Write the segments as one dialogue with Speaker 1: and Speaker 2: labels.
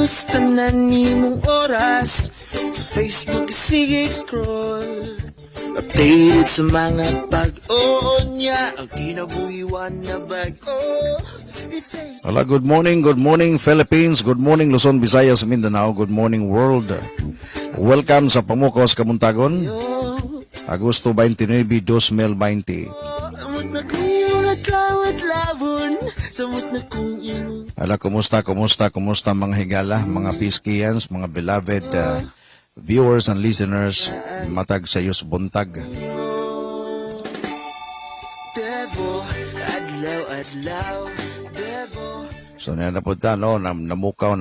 Speaker 1: news, tanan nimong oras. Sa Facebook sige scroll, updated sa mga bag-o niya, ang kinabuhiwan na bag-o.
Speaker 2: Hello, good morning Philippines, good morning Luzon, Visayas, Mindanao, good morning world. Welcome sa Pamukos, Kamuntagon, Agosto 29, 2020.
Speaker 1: Samot na kong iyong adlaw at labon, samot na kong iyong.
Speaker 2: Hala, kumusta mga higala, mga Piskiyans, mga beloved viewers and listeners, matag sa iyos buntag.
Speaker 1: Devo, adlaw, Devo.
Speaker 2: So na po ta, no, namukaw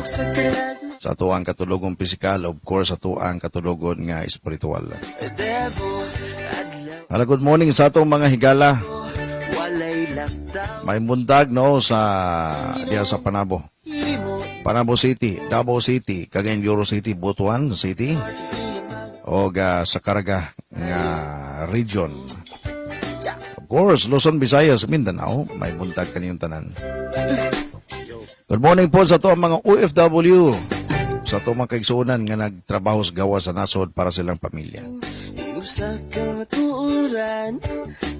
Speaker 1: Sa kalag,
Speaker 2: sa tuang katulogong pisikal, of course sa tuang katulugon nga espiritual.
Speaker 1: Devo, adlaw,
Speaker 2: Hala, good morning sa atong mga higala.
Speaker 1: walay laktaw.
Speaker 2: May buntag, no, sa diya sa Panabo.
Speaker 1: Himo,
Speaker 2: Panabo City, Davao City, Cagayan de Oro City, Butuan City, o sa Caraga nga region. Of course, Luzon, Visayas, Mindanao, may buntag kaniyong tanan. Good morning po sa to ang mga OFW, sa to mga kaigsuunan nga nagtrabaho sa gawa sa nasod para silang pamilya.
Speaker 1: usa ka matuuran,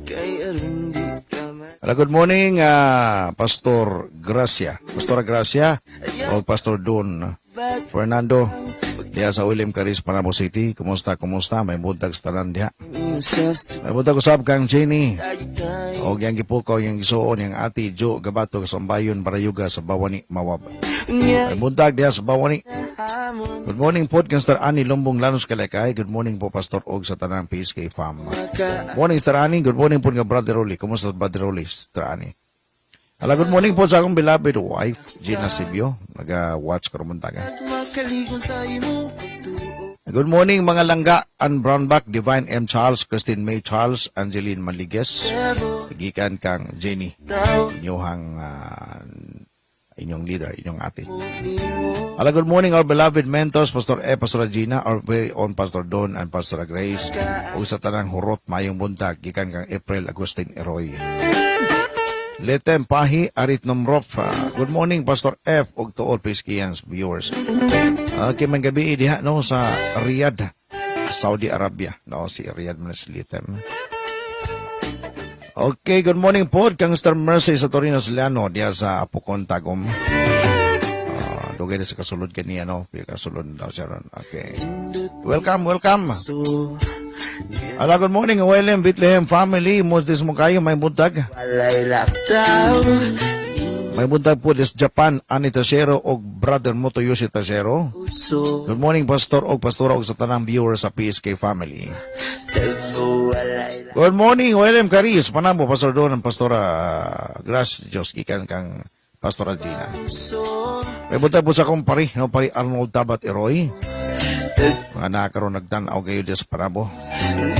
Speaker 1: kay aron di ka man.
Speaker 2: Hello, good morning, Pastora Gracia, o Pastor Don Fernando, diya sa William Caris, Panabo City. Kumusta? May buntag sa tanan diha. May buntag usab kang Jenny. O yang gipukaw, yang gisuon, yang ati Jo Gabato sa Sambayon, Barayuga sa Bawani, Mawab. May buntag diha sa Bawani. Good morning po, Star Ani Lumbong Lanos Kalekay. Good morning po, Pastor Og sa tanang PSK Fam. Morning, Star Ani. Good morning po nga Brother Rolly. Kumusta Brother Rolly, Star Ani? Hala, good morning po sa akong beloved wife, Gina Sibio. Nag-watch ko rumuntaga.
Speaker 1: Makaligon sa imo pagtuo.
Speaker 2: Good morning mga langga, Ann Brownback, Divine M. Charles, Christine May Charles, Angeline Maliguez,
Speaker 1: Devo,
Speaker 2: gikan kang Jenny,
Speaker 1: daw
Speaker 2: inyong leader, inyong ate.
Speaker 1: nimo.
Speaker 2: Hello, good morning our beloved mentors, Pastor E, Pastor Regina, our very own Pastor Don and Pastor Grace, o sa tanang hurot, mayong buntag, gikan kang April Agustin Eroy. Letem Pahi, Arit Nomrop, good morning Pastor F, og to all Piskiyans viewers. Okay, man gabi diha no sa Riyadh, Saudi Arabia, no si Riyadh man si Letem. Okay, good morning po kang Star Mercy sa Torino Siliano diya sa Apocon Tagum. Dugay na sa kasulod kaniya no, kasulod daw siya ron. Okay. Welcome.
Speaker 1: So,
Speaker 2: Hello, good morning, William Bethlehem family. Mosdis mo kayo, may buntag.
Speaker 1: walay laktaw.
Speaker 2: May buntag po des Japan, Ani Tasero o brother mo Toyoshi Tasero.
Speaker 1: Uso,
Speaker 2: Good morning, Pastor o Pastora o sa tanang viewers sa PSK family.
Speaker 1: Devo, walay laktaw.
Speaker 2: Good morning, William Caris. Panamo, Pastor Don ang Pastora Gracias, ikan kang Pastora Gina.
Speaker 1: Uso,
Speaker 2: May buntag po sa akong pari, no, pari Arnold Tabat Eroy.
Speaker 1: Devo,
Speaker 2: Mga nakakaroon nagtanaw kayo des Panamo.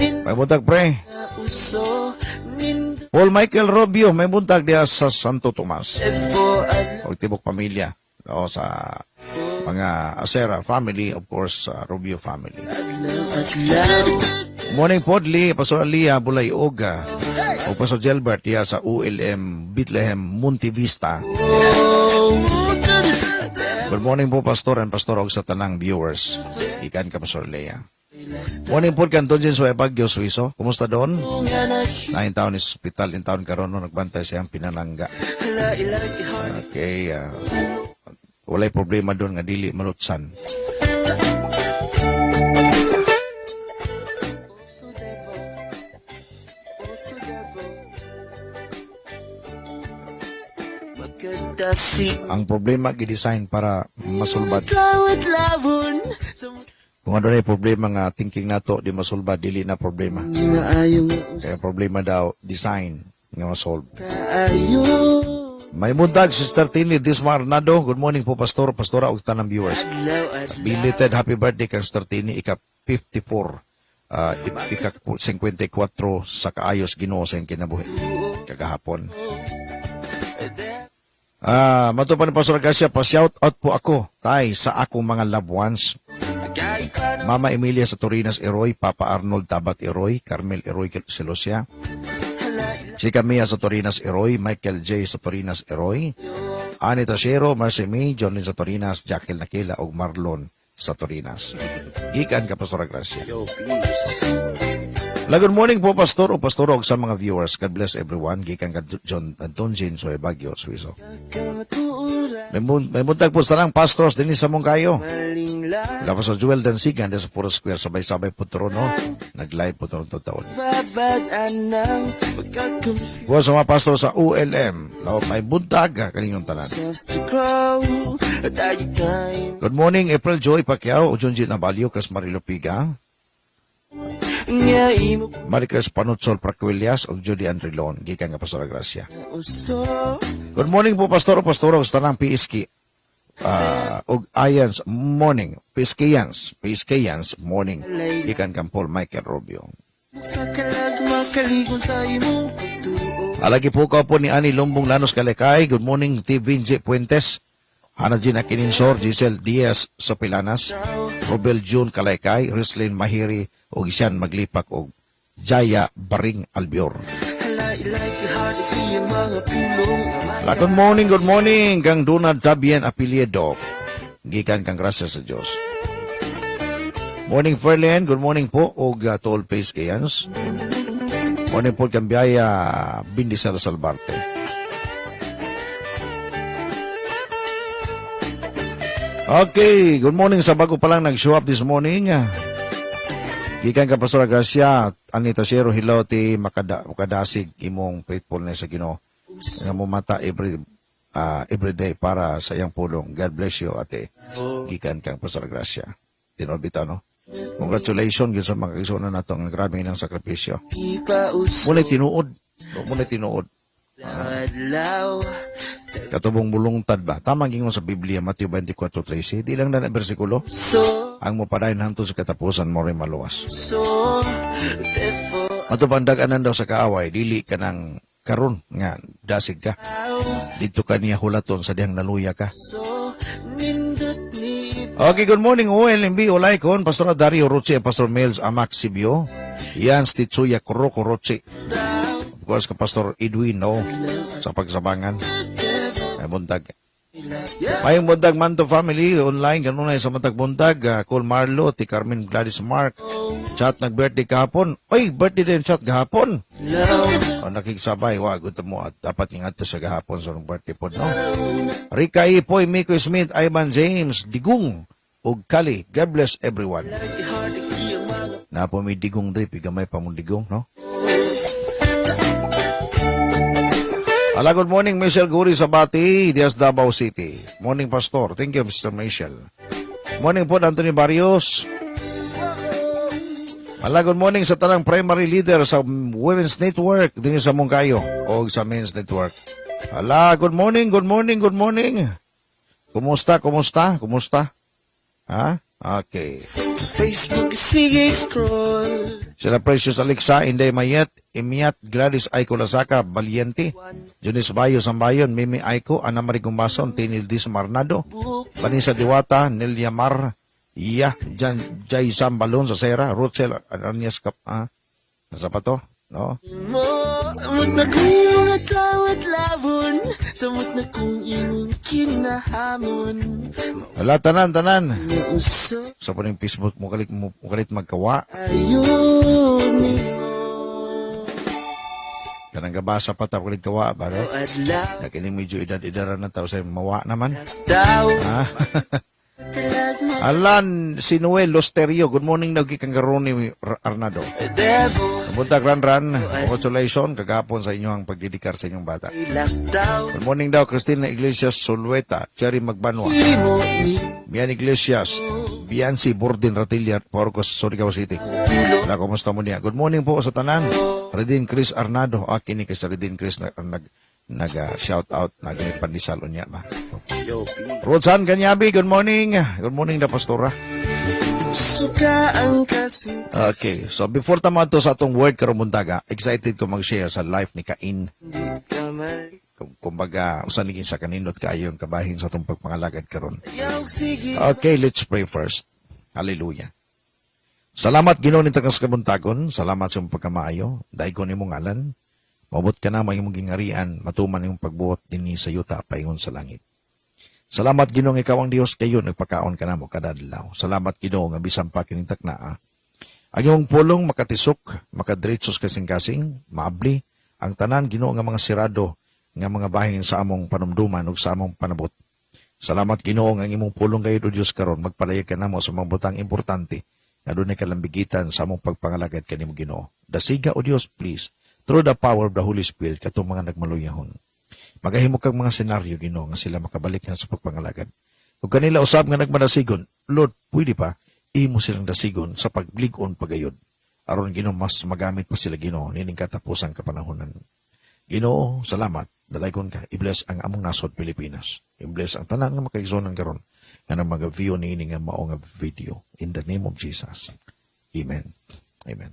Speaker 1: nin,
Speaker 2: May buntag pre.
Speaker 1: uso, nin,
Speaker 2: Paul Michael Robio, may buntag diya sa Santo Tomas.
Speaker 1: Devo, adlaw.
Speaker 2: O tibok pamilya o sa mga Acera family, of course, sa Rubio family. Morning Podli, Pastor Alia Bulay Oga o Pastor Gilbert diya sa ULM Bethlehem Monte Vista. Good morning po Pastor and Pastor og sa tanang viewers. Ikan ka Pastor Lea. Morning po kan Don Jenso Ebagyo Suiso. Kumusta doon? 9 taon is hospital in taon karon no nagbantay siyang pinalangga. Okay, walay problema doon nga dili malutsan. Ang problema gidesign para masulbad. Kung ano na yung problema nga thinking nato di masulbad, dili na problema. Kaya problema daw design nga masolve. May buntag, Sister Tini Dismar Arnado. Good morning po, Pastora og tanang viewers. Belated happy birthday kang Sister Tini, ika 54. Ika 54 sa kaayos Ginoo sa iyang kinabuhi kagahapon. Mato pa ni Pastor Garcia, pa-shout out po ako sa akong mga loved ones. Mama Emilia sa Torinas Eroy, Papa Arnold Tabat Eroy, Carmel Eroy Celosia, si Camilla sa Torinas Eroy, Michael J. sa Torinas Eroy, Ani Tashero, Marcy May, John Lin sa Torinas, Jacqueline Nakila, ug Marlon sa Torinas. Gikan ka, Pastor Gracia.
Speaker 1: Yo, peace.
Speaker 2: Good morning po, Pastor o Pastor og sa mga viewers. God bless everyone. Gikan ka, John Antonjin, so Bagyo, Suizo.
Speaker 1: Kamaturan,
Speaker 2: May buntag po sa lang, pastors, din sa mong kayo.
Speaker 1: malinglang,
Speaker 2: Tapos sa Joel Dansigan, sa Puro Square, sabay-sabay po turo, no? Nag-live po turo taon.
Speaker 1: babadaan ng pagkakonfuse
Speaker 2: Buwan sa mga pastor sa ULM, laot may buntag, kaninyong tanan.
Speaker 1: to grow. Tayo tayo
Speaker 2: Good morning, April Joy Pacquiao, Junjin Nabalio, Chris Marilo Piga,
Speaker 1: nga imo
Speaker 2: Marie Chris Panutsol Praquilias, o Judy Andrilon, gikan nga Pastor Gracia.
Speaker 1: uso.
Speaker 2: Good morning po, Pastor o Pastor, o sa tanang PSK, og Ayans, morning, PSKyans, morning, gikan kang Paul Michael Rubio.
Speaker 1: Sa kalag makaligon sa imo pagtuo.
Speaker 2: Alagi po ka po ni Ani Lumbong Lanos Kalekay. Good morning, TV J. Puentes. Hana Gina Kininsor, Giselle Diaz Sopilanas, Robel June Kalekay, Rislin Mahiri, o Isyan Maglipak, o Jaya Baring Albior.
Speaker 1: Halay-ilay kahard at iyang mga pulong.
Speaker 2: Good morning, kang Donald Tabien Apeliedo. Gikan kang grasya sa Diyos. Morning, Ferlin. Good morning po, o Tall Pace Kayans. Morning po, kang Biyaya Bindisar Salbarte. Okay, good morning sa bago pa lang nag-show up this morning. Gikan ka Pastor Gracia, Anita Shero, Hiloti, makadasig imong faithfulness sa Ginoo. Nga mo mata every day para sa iyang pulong. God bless you, ate. Gikan kang Pastor Gracia. Tinobita, no? Congratulations yun sa mga kaisunan na itong grabe ng sakripisyo.
Speaker 1: Ipa uso.
Speaker 2: Muna tinuod. Muna tinuod.
Speaker 1: Adlaw.
Speaker 2: Katubong bulungtad ba? Tamang gingon sa Biblia, Matthew 24:13. Di lang na versikulo.
Speaker 1: So,
Speaker 2: Ang mopadayon hanto sa katapusan mo rin maluwas.
Speaker 1: so, therefore,
Speaker 2: Matupandagan daw sa kaaway, dili ka ng karon nga dasig ka. Dito ka niya hulaton sa diyang naluya ka.
Speaker 1: so, nindot ni
Speaker 2: Okay, good morning, OLMB, Olaykon, Pastor Dario Roche, Pastor Mels Amak Sibio, Ian Stitsuya Kuroko Roche. Of course, ka Pastor Edwin, no, sa pagsabangan. May buntag. May buntag man to family, online, ganun na sa matag buntag, Col Marlo, ti Carmen Gladys Mark, chat nag-birthday kahapon. Oy, birthday din chat kahapon. O nakiksabay, wag mo at dapat ingat to sa gahapon sa birthday po, no? Rika Ipoy, Miko Smith, Ivan James, Digong, ug Kali. God bless everyone. Napo may digong drip, igamay pa mong digong, no? Good morning, Michelle Guri Sabati, Diaz Davao City. Morning, Pastor. Thank you, Mr. Michelle. Morning po, Anthony Barrios. Good morning sa tanang primary leader sa Women's Network din sa Mungkayo o sa Men's Network. Good morning. Kumusta? Ha? Okay.
Speaker 1: Sa Facebook, sige scroll.
Speaker 2: Sila Precious Alexa, Inday Mayet, Imiat, Gladys Aiko Lasaka, Valiente, Junis Bayo Sambayon, Mimi Aiko, Ana Marie Gumbason, Tinildis Marnado, Vanessa Diwata, Nelia Mar, Jay Sambalon sa Sera, Rochel Aranias Kap, nasa pa to? No?
Speaker 1: Samot na kong iyong atlaw-atlawon. Samot na kong iyong kinahamon.
Speaker 2: Tanan.
Speaker 1: Nga uso
Speaker 2: Sa po ng Facebook, mukalit magkawa.
Speaker 1: ayaw ni
Speaker 2: Kanang gabasa pa ta kulit kawa ba no?
Speaker 1: adlaw.
Speaker 2: Nakining medyo edad-edaran na tao sa mawa naman.
Speaker 1: Daw.
Speaker 2: Ha?
Speaker 1: Kalag mo.
Speaker 2: Alan Sinuel Losterio, good morning daw kang Garoni Arnado.
Speaker 1: Devil.
Speaker 2: Punta Ran, congratulations kagapon sa inyong pagdidikar sa inyong bata.
Speaker 1: Ilak daw.
Speaker 2: Good morning daw Cristina Iglesias Solueta, Cherry Magbanwa,
Speaker 1: Imo ni
Speaker 2: Bian Iglesias, Biancy Bordin Ratillar, Porcos, Surigao City. Wala, kumusta mo niya? Good morning po sa tanan. Redin Chris Arnado, kini kay sa Redin Chris nag-shout out, nag-pandisalo niya ba?
Speaker 1: Yo, peace.
Speaker 2: Rosan Ganyabi, good morning. Good morning na pastora.
Speaker 1: Suka ang kasing
Speaker 2: Okay, so before tamato sa atong word karumundaga, excited ko mag-share sa life ni Cain.
Speaker 1: kamay.
Speaker 2: Kumbaga, usan niging sa kaninot kayo yung kabahin sa atong pagpangalagad karon.
Speaker 1: Ayaw sige.
Speaker 2: Okay, let's pray first. Hallelujah. Salamat Ginoo ni tagas kabuntagon, salamat sa imong pagkamaayo, dahil ko nimong ngalan. Mabot ka na may imong gingarian, matuman imong pagbuot dinhi sa yuta paingon sa langit. Salamat Ginoo nga ikaw ang Dios kayo nagpakaon ka namo kada adlaw. Salamat Ginoo nga bisan pa kining takna. Ang imong pulong makatisok, makadiretsos kasing-kasing, maabli ang tanan Ginoo nga mga sirado nga mga bahin sa among panumduman ug sa among panabot. Salamat Ginoo nga ang imong pulong kayo Dios karon magpalayag ka namo sa mga butang importante nga dunay kalambigitan sa among pagpangalagad kanimo Ginoo. Dasiga o Dios please through the power of the Holy Spirit katong mga nagmaluyahon. Magahimo kang mga senaryo Ginoo nga sila makabalik na sa pagpangalagad. Kung kanila usab nga nagmadasigon, Lord, pwede pa imo silang dasigon sa paglig-on pagayod. Aron Ginoo mas magamit pa sila Ginoo nining katapusang kapanahonan. Ginoo, salamat. Dalaygon ka, i-bless ang among nasod Pilipinas. I-bless ang tanan nga makaigsonan karon nga nang mag-view niini nga mao nga video. In the name of Jesus. Amen. Amen.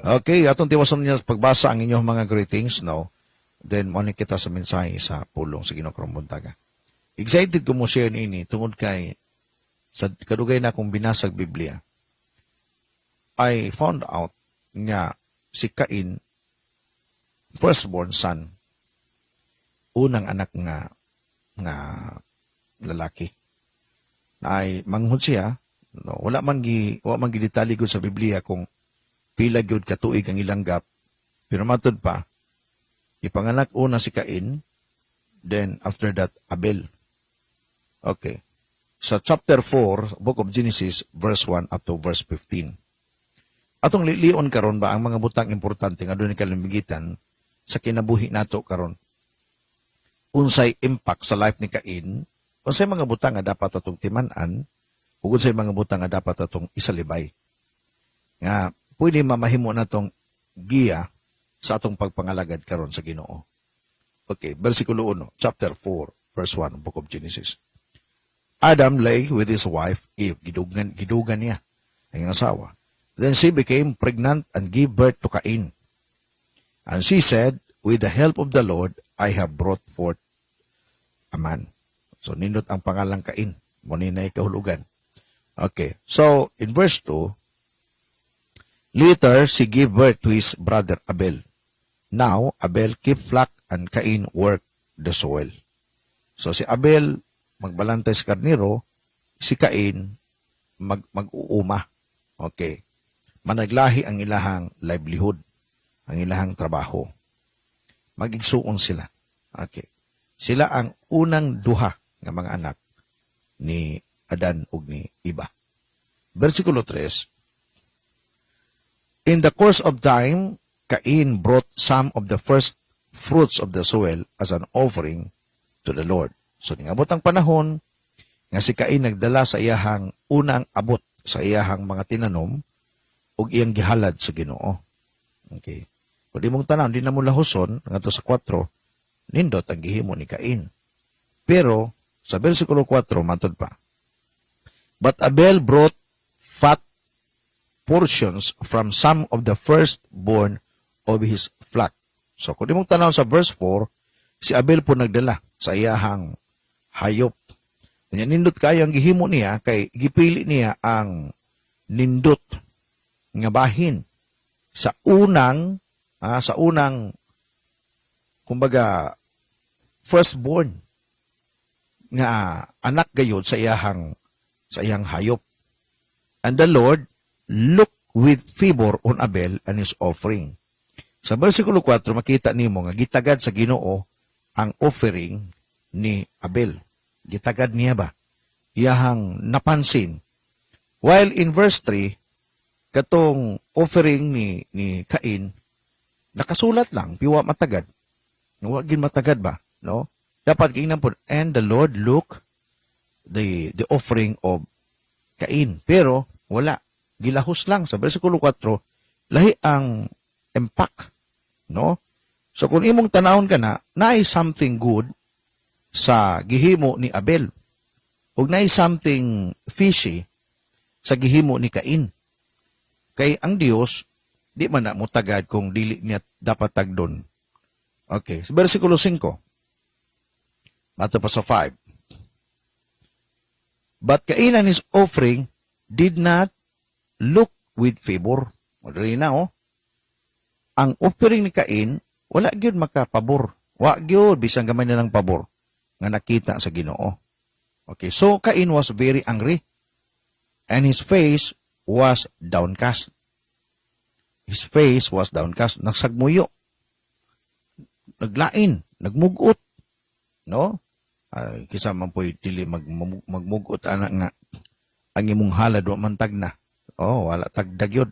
Speaker 2: Okay, atong tiwason niya pagbasa ang inyong mga greetings now. Then mo kita sa mensahe sa pulong sa Ginoo karong buntaga. Excited ko mo share niini tungod kay sa kadugay na akong binasag Biblia. I found out nga si Cain, firstborn son, unang anak nga lalaki. Na ay manghud siya, no, wala man gidetali gud sa Biblia kung pila gyud ka tuig ang ilang gap. Pero matud pa, ipanganak una si Cain, then after that, Abel. Okay. Sa chapter 4, Book of Genesis, verse 1 up to verse 15. Atong lilion karon ba ang mga butang importante nga doon kalimbigitan sa kinabuhi nato karon. Unsay impact sa life ni Cain, unsay mga butang nga dapat atong timan-an, ug unsay mga butang nga dapat atong isalibay. Nga pwede mamahimo natong giya sa atong pagpangalagad karon sa Ginoo. Okay, versikulo 1, chapter 4, verse 1, Book of Genesis. Adam lay with his wife Eve, gidugan niya ang asawa. Then she became pregnant and gave birth to Cain. And she said, with the help of the Lord, I have brought forth a man. So nindot ang pangalang Cain, mo ni na kahulugan. Okay, so in verse 2, later, she gave birth to his brother Abel. Now, Abel kept flock and Cain worked the soil. So, si Abel magbalantay sa karniro, si Cain mag-uuma. Okay. Managlahi ang ilahang livelihood, ang ilahang trabaho. Magigsuon sila. Okay. Sila ang unang duha ng mga anak ni Adan ug ni Eva. Versikulo 3, in the course of time, Cain brought some of the first fruits of the soil as an offering to the Lord. So, ningabot ang panahon nga si Cain nagdala sa iyahang unang abot sa iyahang mga tinanom ug iyang gihalad sa Ginoo. Okay. Kung di mong tanaw, di na mo lahuson, nga sa 4, nindot ang gihimo ni Cain. Pero, sa versikulo 4, matod pa, but Abel brought fat portions from some of the firstborn of his flock. So, kung di mong tanaw sa verse 4, si Abel po nagdala sa iyahang hayop. Kanya nindot kayo ang gihimo niya, kay gipili niya ang nindot nga bahin sa unang, kumbaga, firstborn nga anak gayod sa iyang hayop. And the Lord looked with favor on Abel and his offering. Sa versikulo 4, makita nimo nga gitagad sa Ginoo ang offering ni Abel. Gitagad niya ba? Iyahang napansin. While in verse 3, katong offering ni Cain, nakasulat lang, piwa matagad. Huwag gin matagad ba? No? Dapat kainan po, and the Lord look the offering of Cain. Pero, wala. Gilahos lang. Sa versikulo 4, lahi ang impact. No? So, kung imong tanawon ka na something good sa gihimo ni Abel. Ug na something fishy sa gihimo ni Cain. Kay ang Dios, di man na mo tagad kung dili niya dapat tagdon. Okay. Sa versikulo 5, mato pa sa 5. But Cain and his offering did not look with favor. Madali na, oh. Ang offering ni Cain, wala gyud makapabor. Wa gyud bisang gamay na ng pabor nga nakita sa Ginoo. Okay, so Cain was very angry and his face was downcast. His face was downcast. Nagsagmuyo. Naglain. Nagmugot. No? Kisa man po'y dili magmugot ana nga ang imong halad wa man tag na. Oh, wala tagdag yun.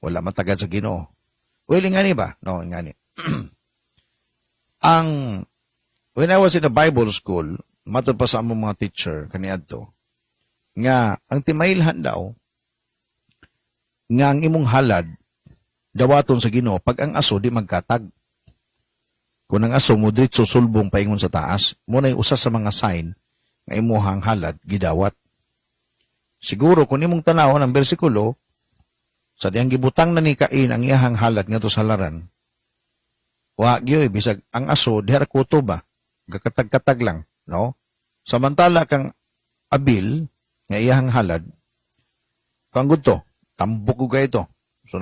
Speaker 2: Wala matagad sa Ginoo. Well, ingani ba? No, ingani. When I was in a Bible school, matod pa sa among mga teacher kaniadto, nga ang timailhan daw nga ang imong halad dawaton sa Ginoo pag ang aso di magkatag. Kung ang aso mo diretso sulbong paingon sa taas, mo na usa sa mga sign nga imuhang halad gidawat. Siguro kung imong tanawon ang bersikulo sa diyang gibutang na ni Cain ang iyahang halad ngadto sa halaran, wa gyoy bisag ang aso diha kuto ba gakatag-katag lang, no? Samantala kang Abil nga iyahang halad kang gudto tambok ko ito. So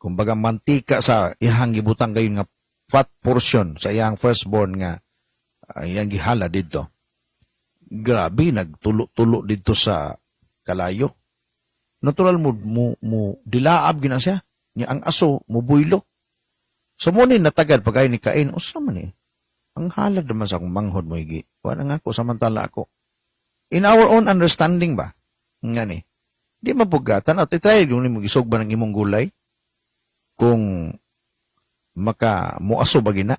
Speaker 2: kumbaga mantika sa iyahang gibutang gayon nga fat portion sa iyang firstborn nga iyang gihalad dito. Grabe nagtulo-tulo dito sa kalayo. Natural mo dilaab gina siya. Niya ang aso mo buylo. So mo ni natagad pagay ni Cain, usa man ni. Ang halad naman sa akong manghod mo igi. Wala nga ako samantala ako. In our own understanding ba? Nga ni. Di mapugatan at itry yung mo gisog ba ng imong gulay kung muaso ba gina.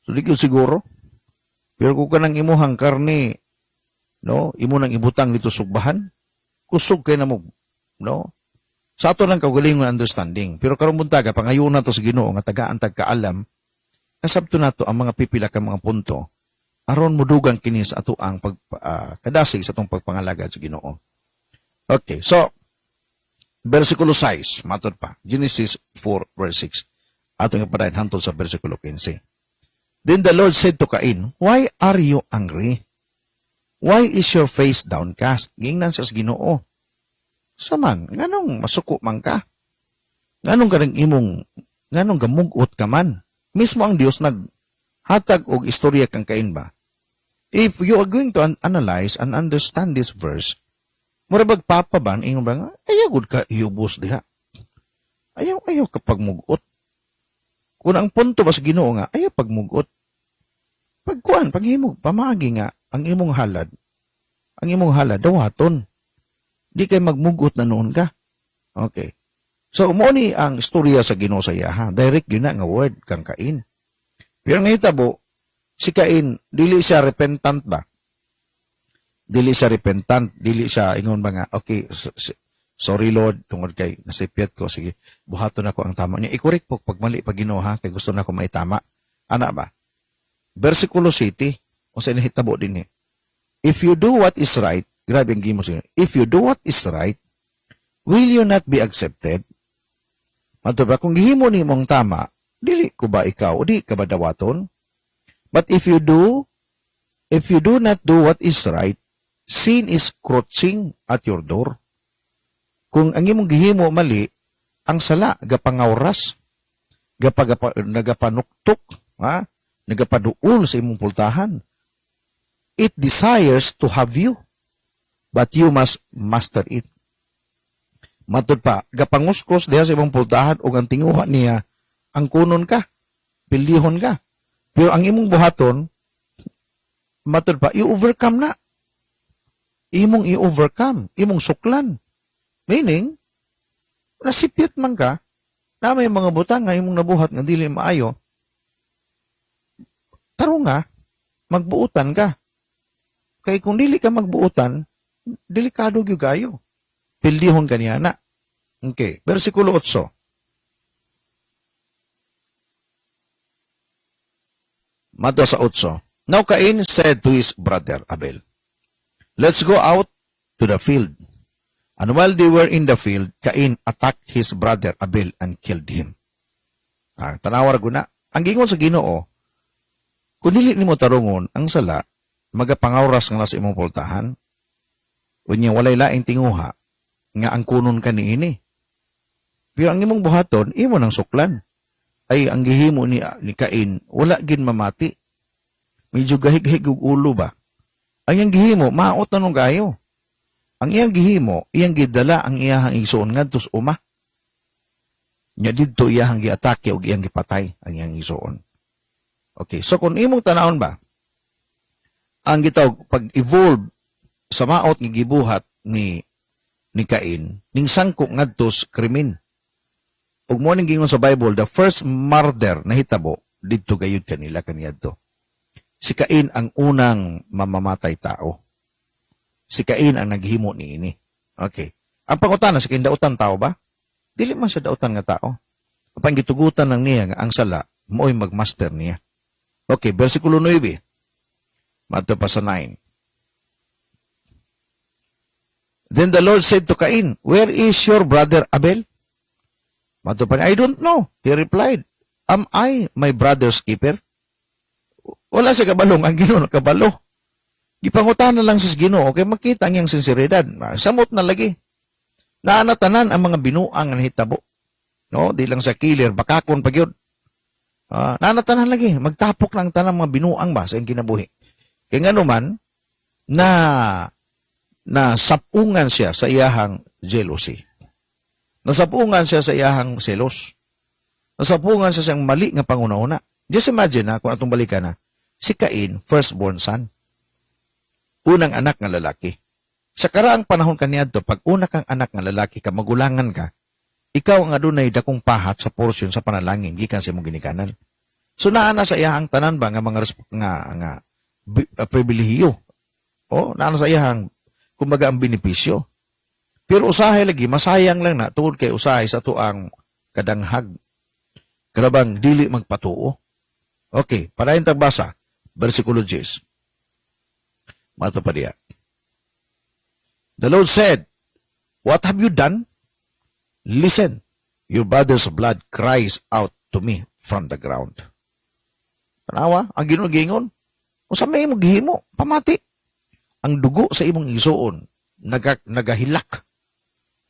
Speaker 2: So di gyud siguro. Pero kung kanang imuhang karne, no, imo nang ibutang dito sugbahan, kusog kay na mo, no? Sa ato lang kaugalingon understanding. Pero karong buntaga pangayon na to sa Ginoo nga tagaan tagkaalam, kasabto nato ang mga pipila ka mga punto aron mudugang kini sa ato ang kadasig sa atong pagpangalagad sa Ginoo. Okay, so versikulo 6, matod pa. Genesis 4 verse 6. Atong ipadayon hantod sa versikulo 15. Then the Lord said to Cain, "Why are you angry? Why is your face downcast?" Gingnan sa Ginoo. Saman, nganong masuko man ka? Nganong gamugot ka man? Mismo ang Dios naghatag og istorya kang Cain ba? If you are going to analyze and understand this verse, murabag papa ba ingon ba nga, ayaw gud ka iubos diha. Ayaw ka pagmugot. Kung ang punto ba sa Ginoo nga, ayaw pagmugot. Paghimog, pamagi nga, ang imong halad dawaton. Di kay magmugot na noon ka. Okay. So, mo ni ang istorya sa Ginoo sa iya, ha? Direct yun na nga word kang Cain. Pero ngayon tabo, si Cain, dili siya repentant ba? Dili siya, ingon ba nga, okay, sorry Lord, tungod kay nasipyat ko, sige, buhaton ako ang tama niya. I-correct po pag mali pag Ginoo, ha? Kay gusto na ako maitama. Ana ba? Versikulo 7, o sa inahitabo din eh. If you do what is right, grabe ang gimos yun. If you do what is right, will you not be accepted? Matubra, kung gihimo ni mong tama, dili ko ba ikaw, o di ka ba dawaton? But if you do not do what is right, sin is crouching at your door. Kung ang imong gihimo mali, ang sala, gapangawras, nagapanuktok, ha? Nagapaduol sa imong pultahan. It desires to have you, but you must master it. Matod pa, gapanguskos diha sa imong pultahan o ang tinguha niya, ang kunon ka, pildihon ka. Pero ang imong buhaton, matod pa, i-overcome na. Imong i-overcome, imong suklan. Meaning, nasipyat man ka, na may mga butang nga imong nabuhat nga dili maayo, taro nga, magbuutan ka. Kaya kung dili ka magbuutan, delikado gyud kayo. Pildihon ka niya na. Okay, versikulo 8. Mato sa 8. Now Cain said to his brother Abel, "Let's go out to the field." And while they were in the field, Cain attacked his brother Abel and killed him. Tanawar guna. Ang gingon sa Ginoo, kung dili nimo tarungon ang sala, magapangawras nga sa imong pultahan, unya walay laing tinguha, nga ang kunon ka ni ini. Pero ang imong buhaton, imo nang suklan. Ay, ang gihimo ni Cain, wala gin mamati. Medyo gahig-hig og ulo ba? Ang iyang gihimo, maot na nung gayo. Ang iyang gihimo, iyang gidala ang iyahang igsoon ngadto sa uma. Nya didto iyahang giatake og iyang gipatay ang iyang igsoon. Okay, so kung imong tanawon ba, ang gitawag pag-evolve sa maot nga gibuhat ni Cain, ning sangko ngadto sa krimen. Ug mo ning gingon sa Bible, the first murder na hitabo didto gayud kanila kaniadto. Si Cain ang unang mamamatay tao. Si Cain ang naghimo niini. Okay. Ang pangutana sa kindautan tao ba? Dili man siya dautan nga tao. Kapag gitugutan lang niya nga ang sala, mooy magmaster niya. Okay, versikulo 9. Madto pa sa 9. Then the Lord said to Cain, "Where is your brother Abel?" Madto pa niya, "I don't know." He replied, "Am I my brother's keeper?" Wala siya kabalong, ang Ginoo kabalo. Gipangutana lang sa Ginoo, okay, makita ang iyang sinseridad. Samot na lagi. Naanatanan ang mga binuang nga hitabo. No, di lang sa killer, bakakon pa gyud. Naanatanan lagi, magtapok lang tanang mga binuang ba sa iyang kinabuhi. Kaya nga naman, na sapungan siya sa iyahang jealousy. Nasapungan siya sa iyahang selos. Nasapungan siya sa iyang mali nga pangunahuna. Just imagine kung atong balikan si Cain, firstborn son. Unang anak nga lalaki. Sa karaang panahon kaniadto, pag una kang anak nga lalaki ka, magulangan ka, ikaw ang adunay dakong pahat sa porsyon sa panalangin, gikan sa imong ginikanan. So naana sa iyahang tanan ba nga mga pribilehiyo. Naana sa iyahang kumbaga ang benepisyo. Pero usahay lagi, masayang lang na tungod kay usahay sa tuang kadanghag. Karabang dili magpatuo. Okay, padayon tagbasa, versikulo 10. Mato pa diya. The Lord said, "What have you done? Listen, your brother's blood cries out to me from the ground." Tanawa, ang Ginoo gingon, kung sa may mo gihimo, pamati. Ang dugo sa imong isuon, nagahilak,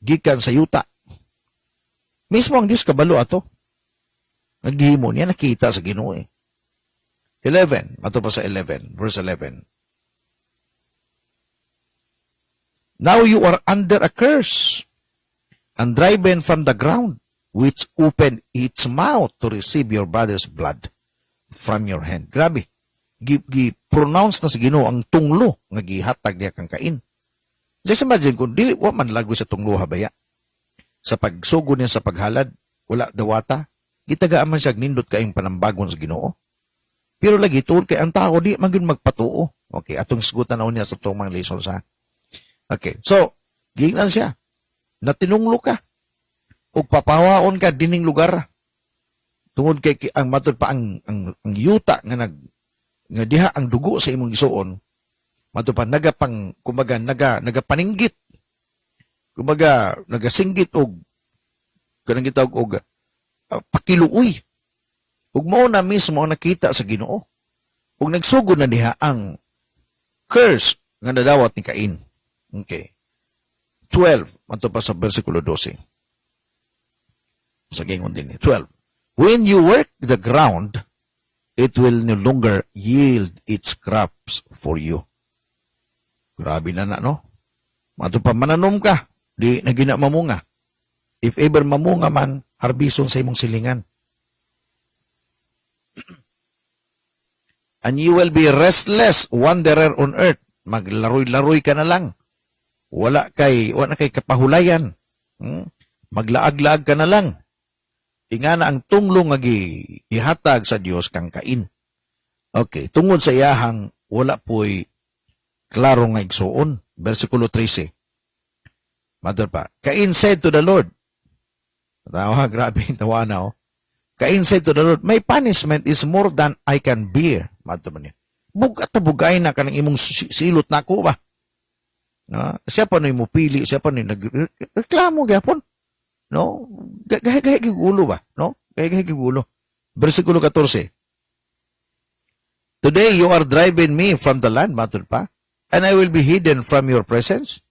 Speaker 2: gikan sa yuta. Mismo ang Diyos kabalo ato. Naghihimo niya, nakita sa Ginoo 11, ato pa sa 11, verse 11. Now you are under a curse, and driven from the ground, which opened its mouth to receive your brother's blood from your hand. Grabe. Gi-pronounce na sa Ginoo ang tunglo nga gihatag niya kang Cain. Just imagine kung dili wa man lago sa tunglo habaya. Sa pagsugo niya sa paghalad, wala dawata, gitagaan man siya nindot kaayong panambagon sa Ginoo. Pero lagi tuod kay ang tao di man gyud magpatuo. Okay, atong sigutan na niya sa tong mga lessons ha. Okay, so gingnan siya. Natinunglo ka. O papawaon ka dining lugar. Tungod kay ang matod pa ang yuta nga diha ang dugo sa imong isuon. Matod pa nagapaninggit. Kumbaga nagasinggit og kanang gitawag og pakiluoy. Ug mao na mismo ang nakita sa Ginoo. Ug nagsugod na diha ang curse nga nadawat ni Cain. Okay. 12, mato pa sa versikulo 12. Sa gingon din 12. When you work the ground, it will no longer yield its crops for you. Grabe na no? Mato pa mananom ka, di na gina mamunga. If ever mamunga man, harbison sa imong silingan. And you will be restless wanderer on earth. Maglaroy-laroy ka na lang. Wala na kay kapahulayan. Maglaag-laag ka na lang. Ingana ang tunglo nga gihatag sa Dios kang Cain. Okay, tungod sa iyahang wala po'y klaro nga igsuon. Versikulo 13. Mador pa. Cain said to the Lord. Tawa, grabe yung tawa na Cain said to the Lord, "My punishment is more than I can bear." Mador pa niya. Bugat na bugay na kanang imong silot na ako ba? Siya pa na yung mupili, siya pa na yung nagreklamo gapon. No? Gaya gigulo ba? No? Gaya gigulo. Versikulo 14. Today you are driving me from the land, matod pa, and I will be hidden from your presence.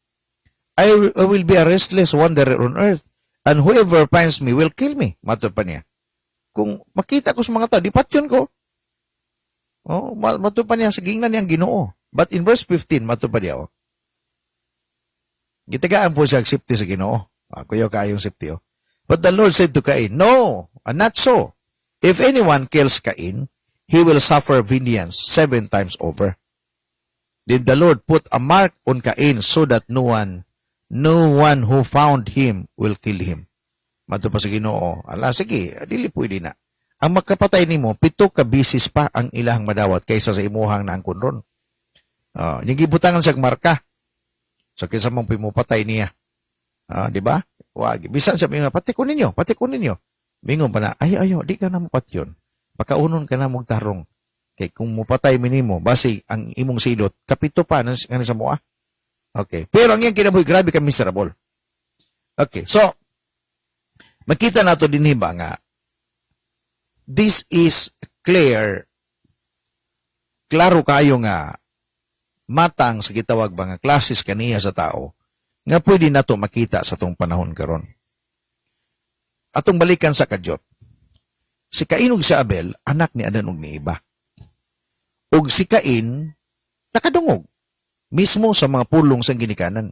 Speaker 2: I will be a restless wanderer on earth, and whoever finds me will kill me. Matod pa niya. Kung makita ko sa mga tao, di patyon ko. Oh, matod pa niya, saging na niyang Ginoo. But in verse 15, matod pa niya, gitagaan po siya safety sa Ginoo. Kuya kayong safety, But the Lord said to Cain, no, not so. If anyone kills Cain, he will suffer vengeance 7 times over. Then the Lord put a mark on Cain so that no one who found him will kill him. Mato pa sa Ginoo, ala sige, dili pwede na. Ang magkapatay nimo 7 ka bisis pa ang ilahang madawat kaysa sa imuhang naangkon ron. Yung gibutangan siyang marka. So kaysa mong pimupatay niya. Di ba? Wag, bisan sa mga pati ko ninyo. Mingon pa na, ayo, di ka na mapatyon. Pakaunon ka na magtarong. Kay kung mupatay minimo, basi ang imong silot, kapito pa nga sa mua. Okay. Pero ang iyang kinabuhi, grabe ka miserable. Okay. So, makita nato din ba nga, this is clear, klaro kayo nga, matang sa gitawag ba nga klases kaniya sa tao, nga pwede na to makita sa tong panahon karon. Atong balikan sa kadyot. Si Cain ug si Abel, anak ni Adan ug ni Eva. Ug si Cain, nakadungog. Mismo sa mga pulong sa ginikanan.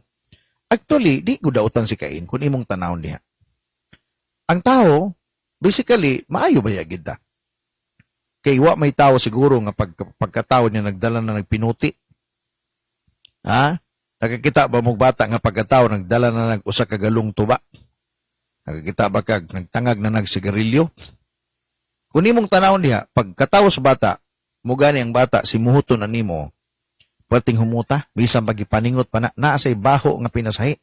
Speaker 2: Actually, di ko dautan si Cain kung imong tanawon niya. Ang tao, basically, maayo ba yagid da? Kay wa may tao siguro nga pagkatao niya nagdala na nagpinuti. Nakakita ba mong bata nga pagkatao nagdala na nag-usa ka galong tuba? Nakakita ba kag nagtangag na nagsigarilyo? Kung imong tanawon diha, pagkatao sa bata, mugani ang bata simuhuton na nimo, perting humuta, bisan pagipaningot pa na say baho nga pinasahi.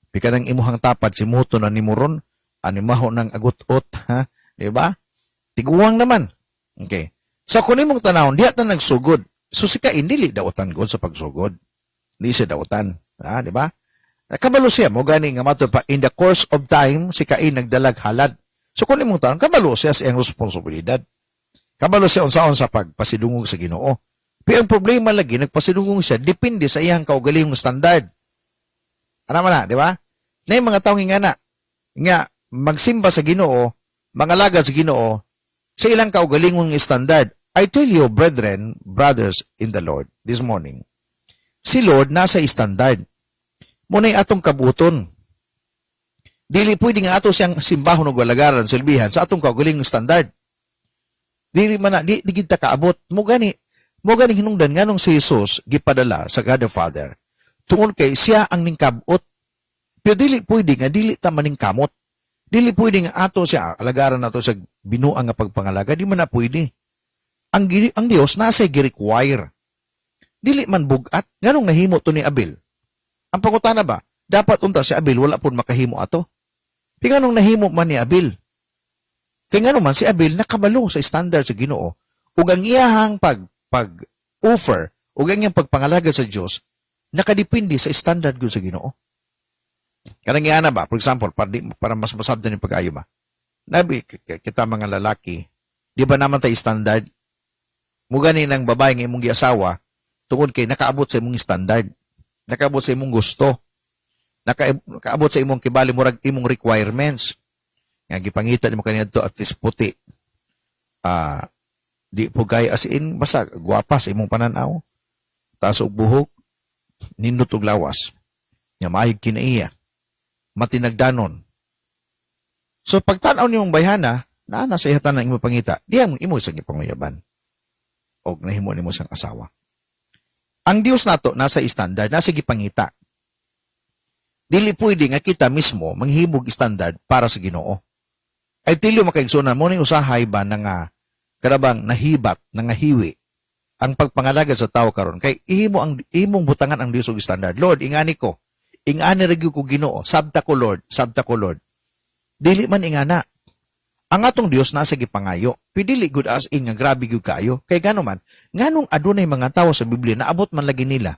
Speaker 2: Pika nang imuhang tapad simuhuton na nimo ron, animaho ng agot-ot, di ba? Tiguwang naman. Okay. So kung imong tanawon, diha ta nagsugod. So si Cain dili dautan god sa pagsugod. Di siya dautan, di ba? Kabalo siya, mugani nga mato pa in the course of time si Cain nagdalag halad. So kung imong tanong, kabalo siya sa iyang responsibilidad. Kabalo siya unsaon sa pagpasidungog sa Ginoo. Pero ang problema lagi, nagpasidungog siya, depende sa iyang kaugalingong standard. Ano man na, di ba? Na yung mga taong nga magsimba sa Ginoo, mangalaga sa Ginoo, sa ilang kaugalingong standard. I tell you, brethren, brothers in the Lord, this morning, si Lord nasa standard. Muna'y atong kabuton. Dili pwede nga ato siyang simbahon o walagaran, silbihan sa atong kaugalingong standard. Dili man na, di kita kaabot. Mo gani hinungdan nga nung si Jesus gipadala sa God the Father. Tungod kay siya ang ningkabot. Pero dili pwede nga, dili ta maning kamot. Dili pwede nga ato siya, alagaran nato sa binuang nga pagpangalaga, di man na pwede. Ang Dios nasa gi-require. Dili man bugat, nganong nahimo to ni Abel. Ang pangutana ba, dapat unta si Abel, wala pun makahimo ato. Di nganong nahimo man ni Abel. Kaya nga naman, si Abel nakabalo sa standard sa Ginoo. Ug ang iyahang pag-offer, ug ang iyang pagpangalaga sa Dios, nakadepende sa standard ko sa Ginoo. Kanang nga na ba, for example, para mas masabdan yung pag-ayo ba? Nabi, kita mga lalaki, di ba naman tayo standard? Mugani ng babae ng imong giasawa, tungod kay nakaabot sa imong standard, nakaabot sa imong gusto, nakaabot sa imong kibali murag imong requirements. Nga gipangitan mo kanina to at least puti. Di po kay as in, basta gwapa sa imong pananaw, taas og buhok, nindot og lawas, nga maayog kinaiya, matinagdanon. So pagtanaw nimong bayhana, nasa ihatan ng imong pangita, di ang imo sa gipanguyaban. Og nahimo nimo sang asawa. Ang Dios nato nasa standard, nasa gipangita. Dili pwede nga kita mismo manghibog standard para sa Ginoo. Ay tilyo makaigsunan mo ni usahay ba nga karabang nahibat, nangahiwi ang pagpangalaga sa tao karon kay ihimo ang imong butangan ang Dios og standard. Lord, ingani ko. Ingani ra gyud ko Ginoo. Sabta ko Lord. Dili man ingana. Ang atong Dios nasa gipangayo. Pidili good as in nga grabe gyud kayo. Kay gano man, nganong adunay mga tawo sa Biblia na abot man lagi nila.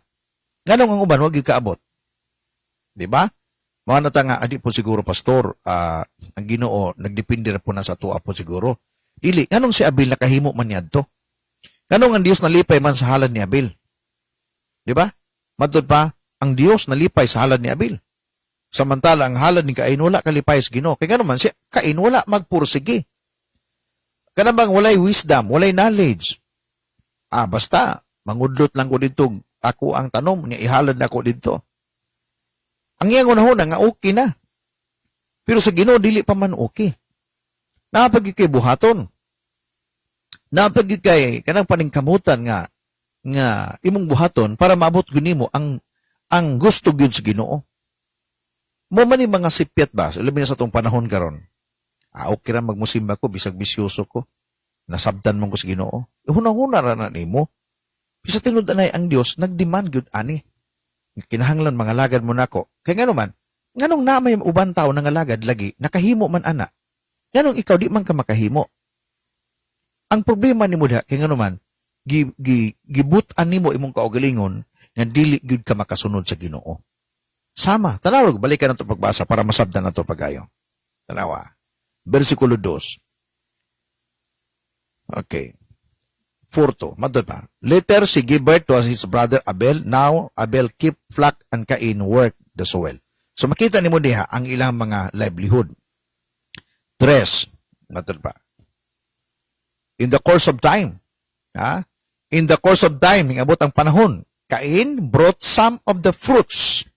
Speaker 2: Nganong ang uban wa gyud kaabot. Di ba? Mga nata nga, adi po siguro, pastor, ang Ginoo, nagdepende na po na sa tuwa po siguro. Dili, anong si Abel nakahimo man niya to? Anong ang Diyos nalipay man sa halad ni Abel? Di ba? Matod pa, ang Diyos nalipay sa halad ni Abel. Samantala, ang halad ni Cain, wala kalipay sa Ginoo. Kaya naman, si Cain, wala magpursige. Kanabang walay wisdom, walay knowledge. Basta, mangudlot lang ko dito, ako ang tanom, niya ihalad na ko dito. Ang iyang unahuna nga okay na. Pero sa Ginoo, dili pa man okay. Napagi kay buhaton. Napagi kay kanang paningkamutan nga imong buhaton para maabot gunimo ang gusto gyud sa Ginoo. Mo man ni mga sipyat ba, labi na sa tong panahon karon. Okay ra magmusimba ko bisag bisyoso ko. Nasabtan man ko sa Ginoo. Hunahuna ra na nimo. Bisa tinud anay ang Dios nagdemand gyud ani. Kinahanglan mga lagad mo nako. Kaya nga naman, nganong na may uban tao nga lagad lagi nakahimo man ana. Nganong ikaw di man ka makahimo. Ang problema nimo diha kay nga naman gibutan nimo imong kaugalingon nga dili gyud ka makasunod sa Ginoo. Sama, tanaw balikan nato pagbasa para masabdan nato pagayo. Tanawa. Versikulo 2. Okay. 4 madod pa. Later she gave birth to his brother Abel. Now Abel keep flock and Cain work the soil. So makita nimo diha ang ilang mga livelihood. 3 madod pa. In the course of time, in the course of time, abot ang panahon, Cain brought some of the fruits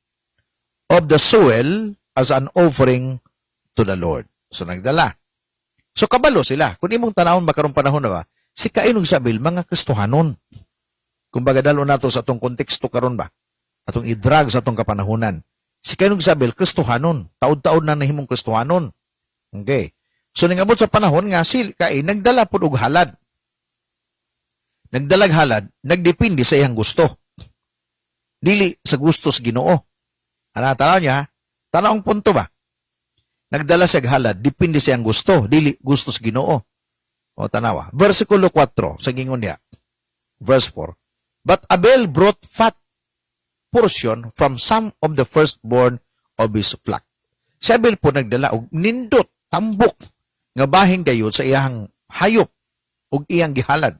Speaker 2: of the soil as an offering to the Lord. So nagdala. So kabalo sila. Kung imong tanawon makarong panahon na ba, si Cain ug si Abel mga Kristohanon. Kumbaga dalo nato sa atong konteksto karon ba, atong idrag sa atong kapanahunan. Si Cain ug si Abel Kristohanon, taud-taud na nahimong Kristohanon. Okay. So ningabot sa panahon nga si Cain nagdala pud og halad. Nagdalag halad, nagdepende sa iyang gusto. Dili sa gusto sa Ginoo. Tanaw niya, tanaw ang punto ba? Nagdala siya halad, depende sa iyang gusto, dili gusto sa Ginoo. O tanawa. Versikulo 4, sa gingon niya. Verse 4. But Abel brought fat portion from some of the firstborn of his flock. Si Abel po nagdala og nindot, tambok, nga bahin gayud sa iyang hayop ug iyang gihalad.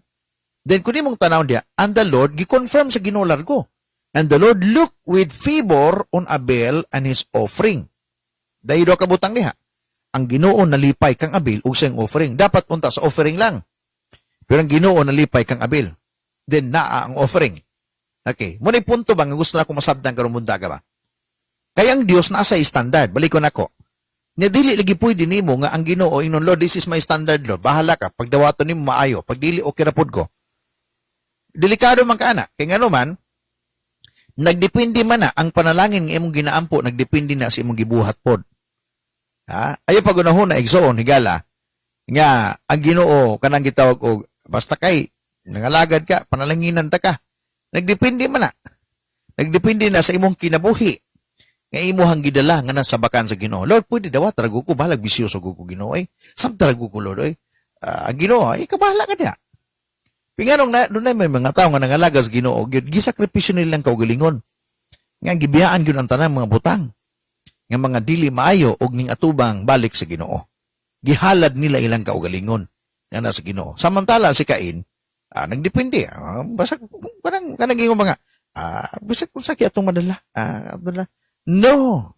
Speaker 2: Then kung imong tanaw niya, and the Lord gi-confirm sa Ginoo largo. And the Lord looked with favor on Abel and his offering. Dahil do kabutang niya. Ang Ginoo nalipay kang Abel ug siyang offering. Dapat punta sa offering lang. Pero ang Ginoo nalipay kang Abel. Then naa ang offering. Okay. Muna punto ba nga gusto na akong masabdan karong mundaga ba? Kaya ang Dios nasa standard. Balikon ako. Nga dili lagi pwede nimo nga ang Ginoo ingnon, Lord, this is my standard, Lord. Bahala ka. Pag dawaton nimo maayo. Pag dili okay ra pud ko. Delikado man ka ana. Kaya nga naman, nagdepende man na ang panalangin nga imong ginaampo, nagdepende na sa imong gibuhat pod. Ayo pagunahon na igsoon higala nga ang Ginoo kanang gitawag og basta kay nangalagad ka, panalanginan ta ka. Nagdepende man na. Nagdepende na sa imong kinabuhi. Nga imuhang gidala nga nasabakan sa Ginoo. Lord, pwede dawat rago ko balag bisyoso ko Ginoo ay. Samtara ko Lord ay. Ang Ginoo ay kabahala ka niya. Pinganong na doon may mga tao nga nangalaga sa Ginoo, gisakripisyo nilang kaugalingon. Nga gibiyaan gyud ang tanang mga butang. Nga mga dili maayo og ning atubang balik sa Ginoo. Gihalad nila ilang kaugalingon nga nasa Ginoo. Samantala si Cain, nagdepende. Basta kanang ingon mga bisag kung sakit atong madala. No.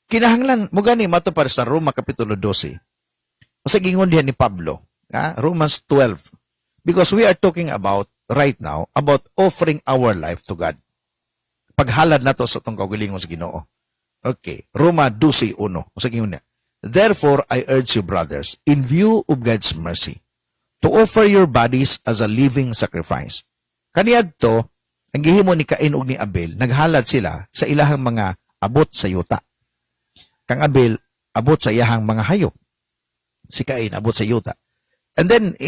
Speaker 2: Kinahanglan mo gani mato para sa Roma kapitulo 12. Sa gingon diha ni Pablo, Romans 12. Because we are talking about, right now, about offering our life to God. Paghalad na to sa itong kaugalingon sa Ginoo. Okay. Roma 12:1. Sige na. Therefore, I urge you, brothers, in view of God's mercy, to offer your bodies as a living sacrifice. Kaniad to, ang gihimo ni Cain ug ni Abel, naghalad sila sa ilahang mga abot sa yuta. Kang Abel, abot sa iyahang mga hayop. Si Cain, abot sa yuta. And then,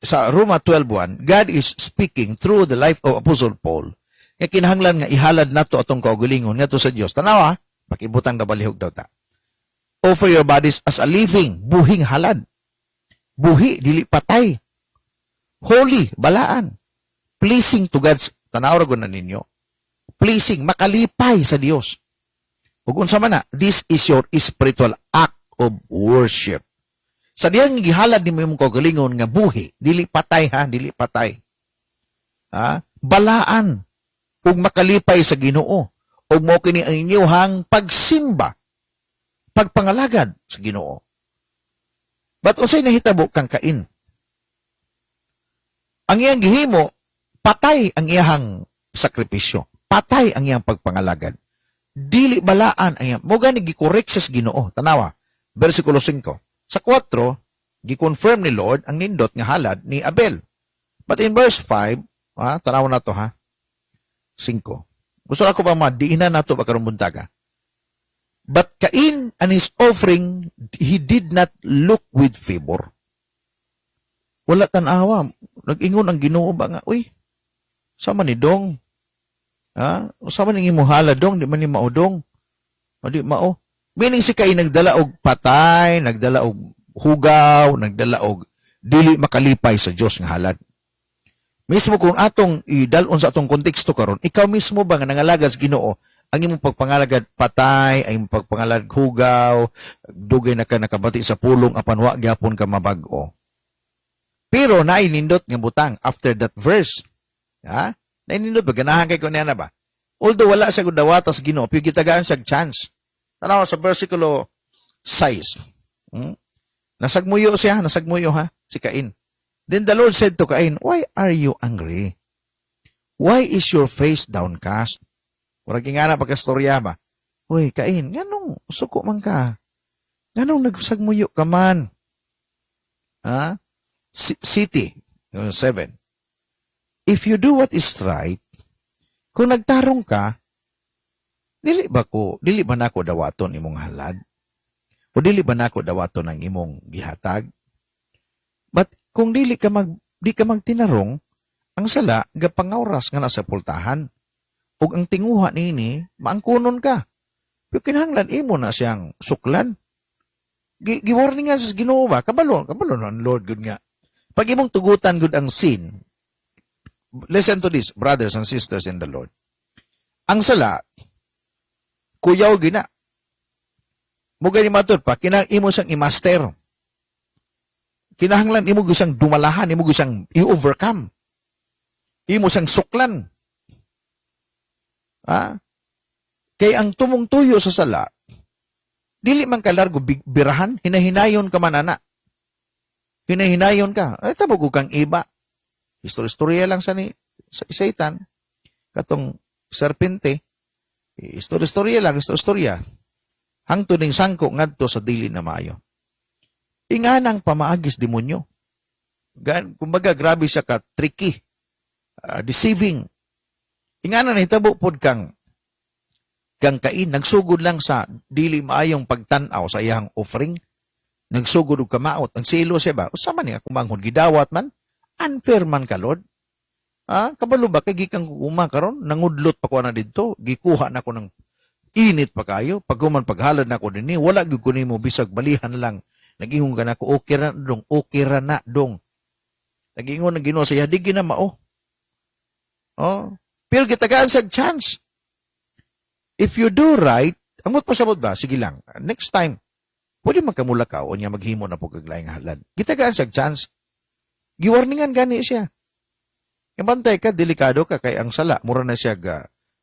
Speaker 2: sa Roma 12:1, God is speaking through the life of Apostle Paul. Nga kinahanglan nga ihalad nato atong kaugalingon ngadto sa Dios. Tanawa, pakibutang na balihog daw ta. Offer your bodies as a living, buhing halad. Buhi, dili patay. Holy, balaan. Pleasing to God's, tanaw ragon na ninyo. Pleasing, makalipay sa Dios. Ug unsa man na, this is your spiritual act of worship. Sa diyang gihalad ni mo imong kaugalingon nga buhi, dili patay dili patay. Balaan ug makalipay sa Ginoo o mo kini ang inyuhang pagsimba, pagpangalagad sa Ginoo. But unsay nahitabo kang Cain? Ang iyang gihimo, patay ang iyang sakripisyo. Patay ang iyang pagpangalagad. Dili balaan ang iyang. Mo gani gikorek sa Ginoo. Tanawa, versikulo 5. Sa 4, gikonfirm ni Lord ang nindot nga halad ni Abel. But in verse 5, tanawa na to 5. Gusto ako ba madiinan na to ba karong buntaga? But Cain and his offering, he did not look with favor. Wala tanawa. Nag-ingon ang Ginoo ba nga, uy, sama ni Dong. Sama ni imo halad Dong, di man ni maudong. O di mao. Meaning si Cain nagdala og patay, nagdala og hugaw, nagdala og dili makalipay sa Dios nga halad. Mismo kung atong idalon sa atong konteksto karon, ikaw mismo ba nga nangalagad sa Ginoo, ang imong pagpangalagad patay, ang imong pagpangalagad hugaw, dugay na ka nakabati sa pulong apan wa gyapon ka mabag-o. Pero nainindot nga butang after that verse. Nainindot ba ganahan kay ko niya na ba? Although wala sa dawata sa Ginoo, pero gitagaan siya chance. Tanawa sa versikulo 6. Nasagmuyo siya, si Cain. Then the Lord said to Cain, "Why are you angry? Why is your face downcast?" Murag nga na pagkastorya ba? Uy, Cain, nganong suko man ka? Nganong nagsagmuyo ka man? City, 7. If you do what is right, kung nagtarong ka, dili ba nako dawaton imong halad? O dili ba nako dawaton ang imong gihatag? But kung di ka magtinarong, ang sala gapangawras nga nasa pultahan. Ug ang tinguha nini, maangkunon ka. Pero kinahanglan imo na siyang suklan. Giwarningan sa Ginoo ba? Kabalo ang Lord good nga. Pag imong tugutan good ang sin, listen to this, brothers and sisters in the Lord. Ang sala, kuyaw gina. Mugay ni matud pa, kinahanglan imo siyang i-master. Kinahanglan imo siyang dumalahan, imo siyang i-overcome. Imo siyang suklan. Kaya ang tumong tuyo sa sala, dili man ka largo birahan, hinahinayon ka manana. Hinahinayon ka. Ay, tabog kang iba. Istorya lang sa Satan. Katong serpente. Istorya lang. Hangtod ning sangko ngadto sa dili na maayo. Inganang pamaagis demonyo. Kumbaga, grabe siya ka tricky. Deceiving. Inganan hitabo pod kang Cain, nagsugod lang sa dili maayong pagtanaw sa iyang offering. Nagsugod og kamaot. Ang silo siya ba? Usama niya kumanghon gidawat man. Unfair man ka, Lord. Kabalo ba kay gikang uma karon nangudlot pa ko na didto. Gikuha na ko ng init pa kayo. Pagkuman paghalad na ko dinhi, wala gyud ko nimo bisag balihan lang. Nag-ingon ka na ko, okay ra na dong. Nag-ingon ng Ginoo sa iya, di ginamao. Pero gitagaan sa chance. If you do right, amot pasabot ba? Sige lang. Next time, pwede magkamula ka o niya maghimo na po kaglayang halad. Gitagaan sa chance. Giwarningan gani siya. Ibantay ka, delikado ka kay ang sala. Mura na siya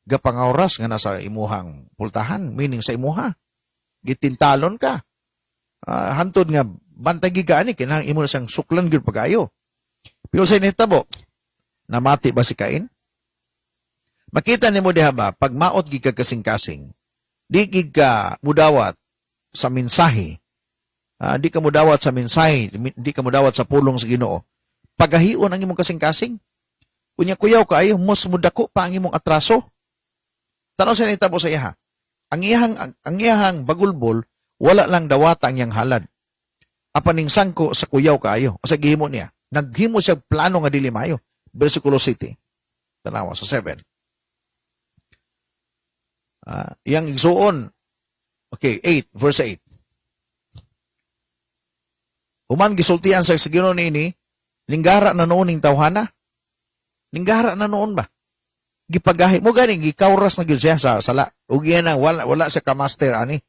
Speaker 2: gapangawras nga nasa imuhang pultahan. Meaning sa imuha. Gitintalon ka. Hantod nga, bantay gigani, kinahang imo na siyang suklan gyud pagayo. Pero sa initabo, namati ba si Cain? Makita nimo diha ba, pag maot gid ka kasing-kasing, di gid ka mudawat sa mensahe. Di ka mudawat sa mensahe, di ka mudawat sa pulong sa Ginoo. Pagahion ang imong kasing-kasing. Kunya kuyaw ka ay mas mudako pa ang imong atraso. Tanaw sa nitabo sa iya. Ang iyahang bagulbol wala lang dawata ang iyang halad. Apaning sangko sa kuyaw kaayo. O sa gihimo niya. Naghimo siya plano nga dili maayo. Versikulo 7. Tanawa sa 7. Yang igsuon. Okay, 8. Verse 8. Human gisultian sa Ginoo niini, linggara na noon ning tawhana. Linggara na noon ba? Gipagahi mo gani gikawras na gyud siya sa sala. Ug iyan wala sa ka-master ani.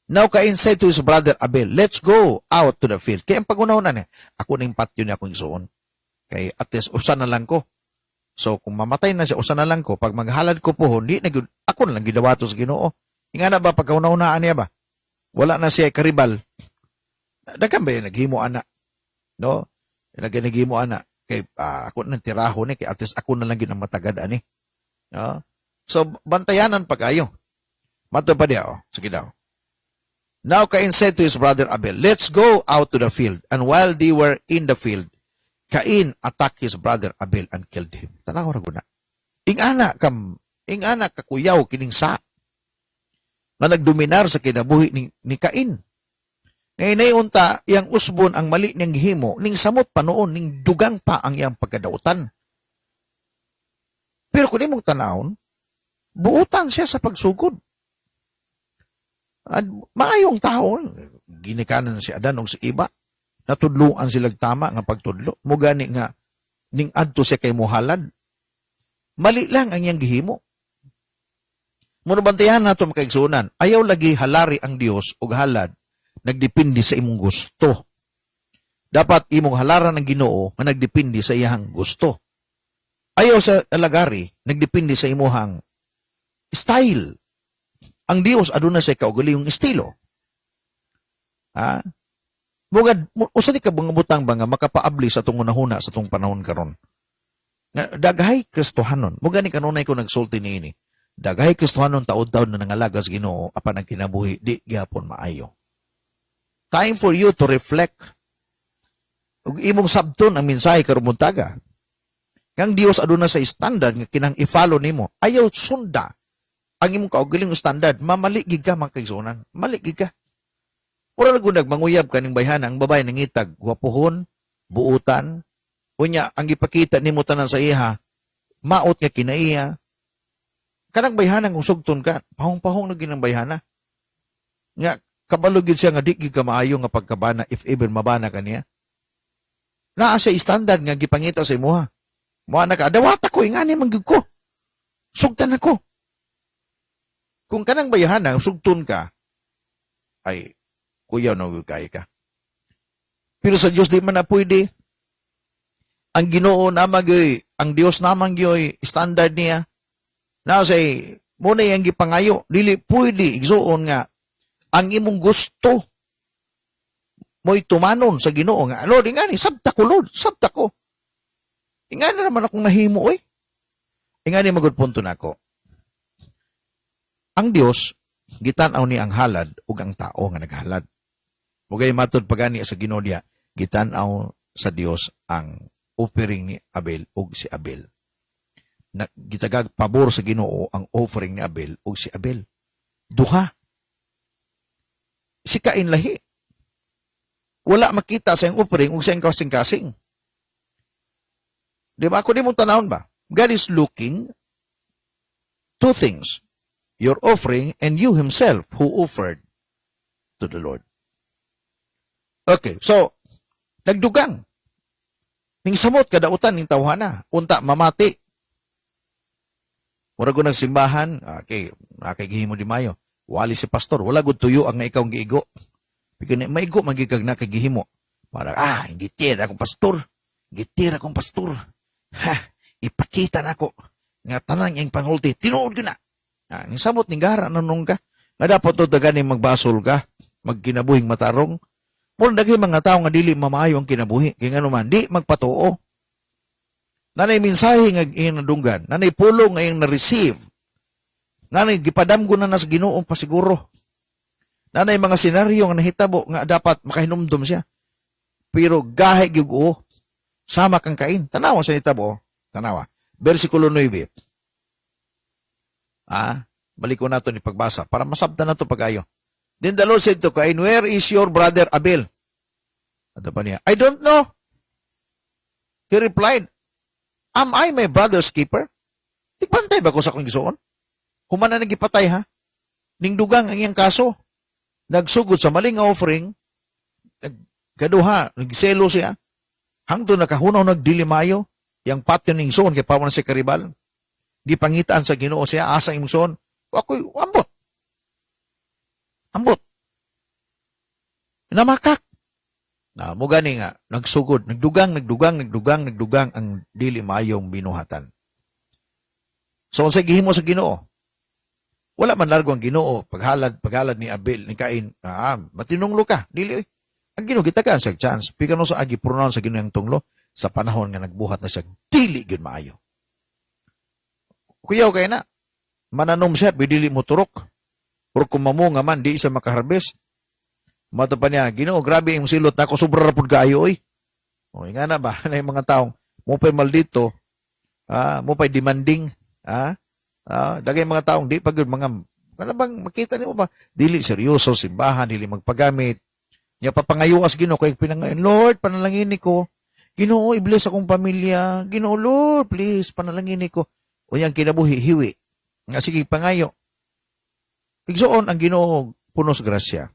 Speaker 2: Now Cain said to his brother Abel, "Let's go out to the field." Kaya ang pagunahon niya, ako ning patyo niya akong isuon. Kay at least usa na lang ko. So kung mamatay na siya, usa na lang ko. Pag maghalad ko po, di na Ako na lang gidawato sa Ginoo. Inga na ba pagkauna-unaan niya ba? Wala na siya karibal. Dagan ba yung naghimo ana? No? Naghimo ana. Kay ako nang tiraho ni kay atis ako na lang gid ang matagad ani. No? So bantayanan pa kayo. Mato pa diya, sige daw. Now Cain said to his brother Abel, "Let's go out to the field." And while they were in the field, Cain attacked his brother Abel and killed him. Tanaw ra guna. Ingana kakuyaw kining sa nga nagdominar sa kinabuhi ni Cain. Ngayon ay unta, iyang usbon ang mali niyang gihimo, ning samot pa noon, ning dugang pa ang iyang pagkadautan. Pero kung imong tanawon, buutan siya sa pagsugod. At maayong tao, ginikanan si Adan o si Iba, natudluan silang tama nga pagtudlo. Mugani nga, ning adto siya kay muhalad. Mali lang ang iyang gihimo. Munabantayan nato makaigsunan, ayaw lagi halari ang Dios og halad, nagdepende sa imong gusto. Dapat imong halaran ang Ginoo nga nagdepende sa iyang gusto. Ayaw sa alagari, nagdepende sa imuhang style. Ang Dios aduna sa kaugali yung estilo. Ha? Mugad usa ni ka butang ba nga makapaabli sa tong unahuna sa tong panahon karon. Nga daghay Kristohanon. Mugad ni kanunay ko nagsulti niini. Daghay Kristohanon taod-taod na nangalagas Ginoo apan ang kinabuhi di gyapon maayo. Time for you to reflect. Ug imong sabton ang mensahe karon buntaga. Kang Dios aduna sa standard nga kinang i-follow nimo. Ayaw sunda ang imong kaugaling standard, mamaligig ka makaigsunan. Maligig ka. Ora lagunag manguyab ka ning bayhana ang babae nangitag gwapuhon, buutan, unya ang gipakita nimo tanan sa iha, maot nga kinaiya. Kanang bayhana kung sugton ka, pahong-pahong na ginang bayhana. Nga, kabalo gyud siya nga di gyud ka maayo nga pagkabana if ever mabana ka niya. Naa siya standard nga gipangita sa imuha. Mo na ka, dawat ako, ingani man gyud ko. Sugtan ako. Kung kanang bayhana, sugton ka, ay, kuya no kay ka. Pero sa Dios di man na pwede. Ang Ginoo namang ang Dios namang gyoy standard niya. Na say mo na yang gipangayo, dili pwede igsuon nga ang imong gusto mo'y tumanon sa Ginoo nga. Lord, ingani sabta ko Lord, sabta ko. Ingani naman akong nahimo oy. Ingani magud punto nako. Ang Dios gitan-aw ni ang halad ug ang tao nga naghalad. Mugay matod pagani sa Ginoo diha, gitan-aw sa Dios ang offering ni Abel ug si Abel. Gitagag pabor sa Ginoo ang offering ni Abel ug si Abel. Duha. Si Cain lahi. Wala makita sa iyang offering ug sa iyang kasing-kasing. Di ba? Ako di mong tanawon ba? God is looking two things. Your offering and you himself who offered to the Lord. Okay, so, nagdugang. Ning samot kadautan ning tawhana. Unta, mamati. Mura ko nagsimbahan, okay, gihimo di mayo. Wali si pastor, wala gud tuyo ang nga ikaw giigo. Pikin maigo magigag na kay gihimo. Para hindi tira akong pastor. Gitira akong pastor. Ha, ipakita nako nga tanan iyang panulti. Tinuod ko na. Ning samot ning gara nanong ka. Nga dapat to dagani magbasol ka, magkinabuhing matarong. Mura daghay mga tawo nga dili mamaayo ang kinabuhi. Kay ngano man di magpatuo. Nanay mensahe nga iyang nadunggan, nanay pulong nga iyang na-receive, nanay gipadamgo na sa Ginoo pasiguro, nanay mga senaryo nga nahitabo nga dapat makahinumdum siya. Pero gahe gyud sama kang Cain. Tanawa sa nitabo, tanawa. Versikulo 9. Balik ko nato ni pagbasa para masabtan nato pagayo. Then the Lord said to Cain, "Where is your brother Abel?" Ano pa niya? "I don't know." He replied, "Am I my brother's keeper?" Tigbantay ba ko sa akong gisuon? Humana nagipatay ha? Ning dugang ang iyang kaso. Nagsugod sa maling offering, kaduha, nagselo siya. Hangtod nakahunaw nagdilimayo, yang patyo ning soon kay pawon si karibal. Gipangitaan sa Ginoo siya, asa imong soon. Ako'y ambot. Ambot. Namakak. Na mo gani nga nagsugod, nagdugang ang dili maayong binuhatan. So sa gihimo sa Ginoo, Wala man largo ang Ginoo paghalad ni Abel ni Cain. Matinunglo ka, dili oy. Ang Ginoo gitagaan sa chance. Pika no sa agi pronounce sa Ginoo ang tunglo sa panahon nga nagbuhat na siya dili gyud maayo. Kuyaw kay na mananom siya bidili mo turok. Or kung mamunga man di siya makaharvest. Mato pa niya, Ginoo grabe ang silot nako sobra ra pud kaayo oy. O nga na ba na yung mga taong mo pay maldito, mo pay demanding, dagay mga taong di pagud mga ano bang makita nimo ba dili seryoso simbahan, dili magpagamit. Nya papangayuas Ginoo kay pinangayon, Lord, panalangin ko. Ginoo, i-bless akong pamilya. Ginoo, Lord, please, panalangin ko. Unyang kinabuhi, hiwi. Nga sige, pangayo. Igsoon ang Ginoo punos grasya.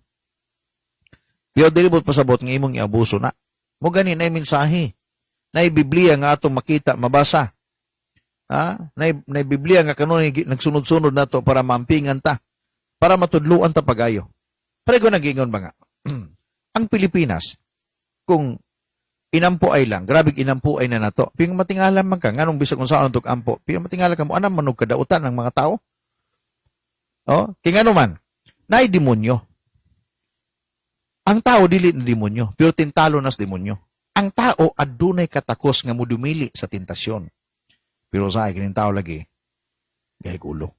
Speaker 2: Yo dilibot pasabot nga imong iabuso na. Mo gani na mensahe. Na Biblia nga atong makita, mabasa. Na Biblia nga kanunay nagsunod-sunod nato para mampingan ta. Para matudluan ta pagayo. Prego nagingon ba nga? Ang Pilipinas, kung inampo ay lang, grabe inampo ay na nato. Ping matingala man ka, nganong bisag kung saan tok ampo, ping matingala ka mo, anam manog kadautan ng mga tao? Kaya nga man, naay demonyo. Ang tao dili na demonyo, pero tintalo nas demonyo. Ang tao adunay katakos nga mudumili sa tentasyon. Pero sa kining tao lagi, gay ulo.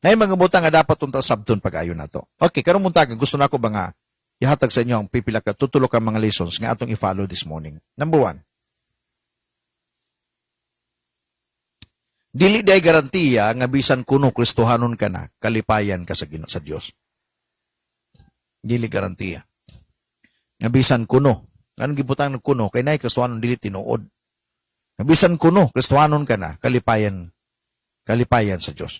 Speaker 2: Naay mga butang nga dapat unta sabton pag-ayo nato. Okay, karong muntagan gusto nako ba nga ihatag sa inyo ang pipila ka tutulo ka mga lessons nga atong i-follow this morning. Number 1. Dili day garantiya nga bisan kuno Kristohanon ka na, kalipayan ka sa Dios. Dili garantiya. Nga bisan kuno, anong gibutang ng kuno kay nay Kristohanon dili tinuod. Nga bisan kuno Kristohanon ka na, kalipayan sa Dios.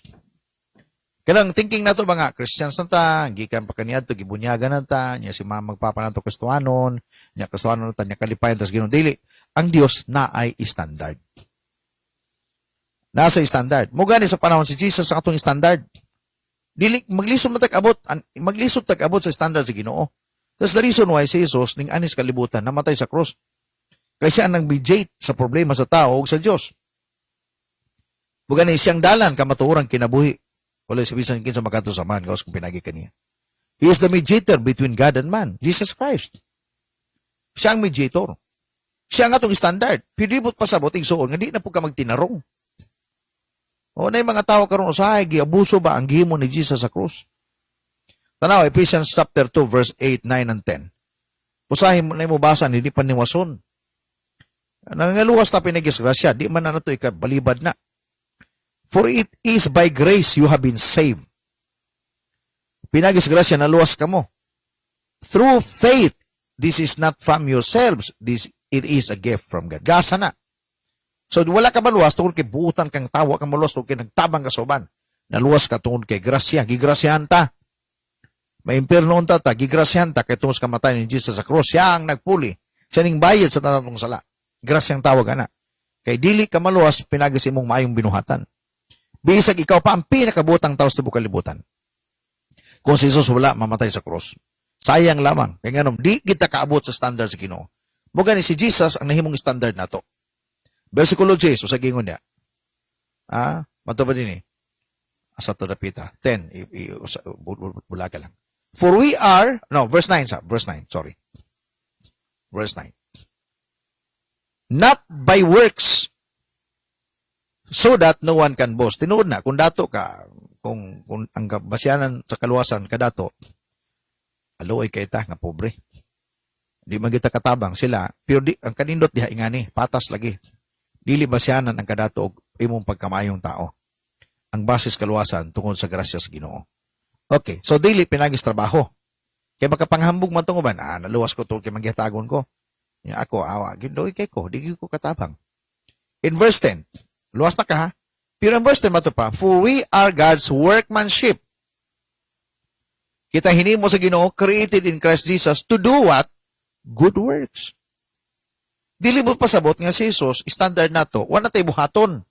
Speaker 2: Kanang thinking nato mga Christians nata, gikan pa kaniadto gibunyagan nata, nya si mama magpapa nato Kristohanon, nya Kristohanon nata nya kalipayan tas Ginoo dili. Ang Dios na ay standard. Nasa standard. Mo gani sa panahon si Jesus ang atong standard. Dili maglisod man tag-abot, maglisod tag-abot sa standard sa Ginoo. That's the reason why si Jesus ning anis kalibutan namatay sa cross. Kay siya ang nag-mediate sa problema sa tao ug sa Dios. Mo gani siyang dalan kamatuoran kinabuhi. Wala si bisan kinsa makato sa man kaos kung pinagi kaniya. He is the mediator between God and man, Jesus Christ. Siya ang mediator. Siya ang atong standard. Pidibot pasabot igsuon nga di na pud ka magtinarong. O na yung mga tao karon usahay giabuso ba ang gihimo ni Jesus sa krus? Tanaw Ephesians chapter 2 verse 8, 9 and 10. Usahay mo na mo basa ni paniwason. Nangaluwas ta pinagisgrasya, di man na nato ikabalibad na. For it is by grace you have been saved. Pinagisgrasya na luwas ka mo. Through faith, this is not from yourselves, it is a gift from God. Gasa na. So wala ka maluwas tungkol kay buutan kang tawa kang maluwas tungkol kay nagtabang ka sa uban. Naluwas ka tungkol kay grasya, gigrasyahan ta. May impierno ta, gigrasyahan ta kay tungkol kamatay ni Jesus sa cross. Siya ang nagpuli. Siya ning bayad sa tanang sala. Grasyang tawag ana. Kay dili ka maluwas pinagis imong maayong binuhatan. Bisag ikaw pa ang pinakabutang tao sa tibuok kalibutan. Kung si Jesus wala mamatay sa cross. Sayang lamang. Kaya nga di kita kaabot sa standard sa Ginoo. Mo gani si Jesus ang nahimong standard nato. Versikulo 10, so sa gingon niya. Mato ba din eh? Asa to napita? 10, bulaga lang. For we are, verse 9, sorry. Verse 9. Not by works, so that no one can boast. Tinuod na, kung dato ka, kung ang basyanan sa kaluwasan ka dato, aloy kay ta, nga pobre. Di magita katabang sila, pero ang kanindot diha ingani, patas lagi. Dili basyanan ang kadato og imong pagkamayong tao. Ang basis kaluwasan tungod sa grasya sa Ginoo. Okay, so dili pinagis trabaho. Kay makapanghambog man tong uban, naluwas ko tungod kay magyatagon ko. Nya ako awa gindoy kay ko, di ko katabang. In verse 10, luwas na ka ha. Pero in verse 10 mato pa, for we are God's workmanship. Kita hinimo sa Ginoo, created in Christ Jesus to do what? Good works. Dili mo pasabot nga si Jesus, standard nato, wala tayo buhaton.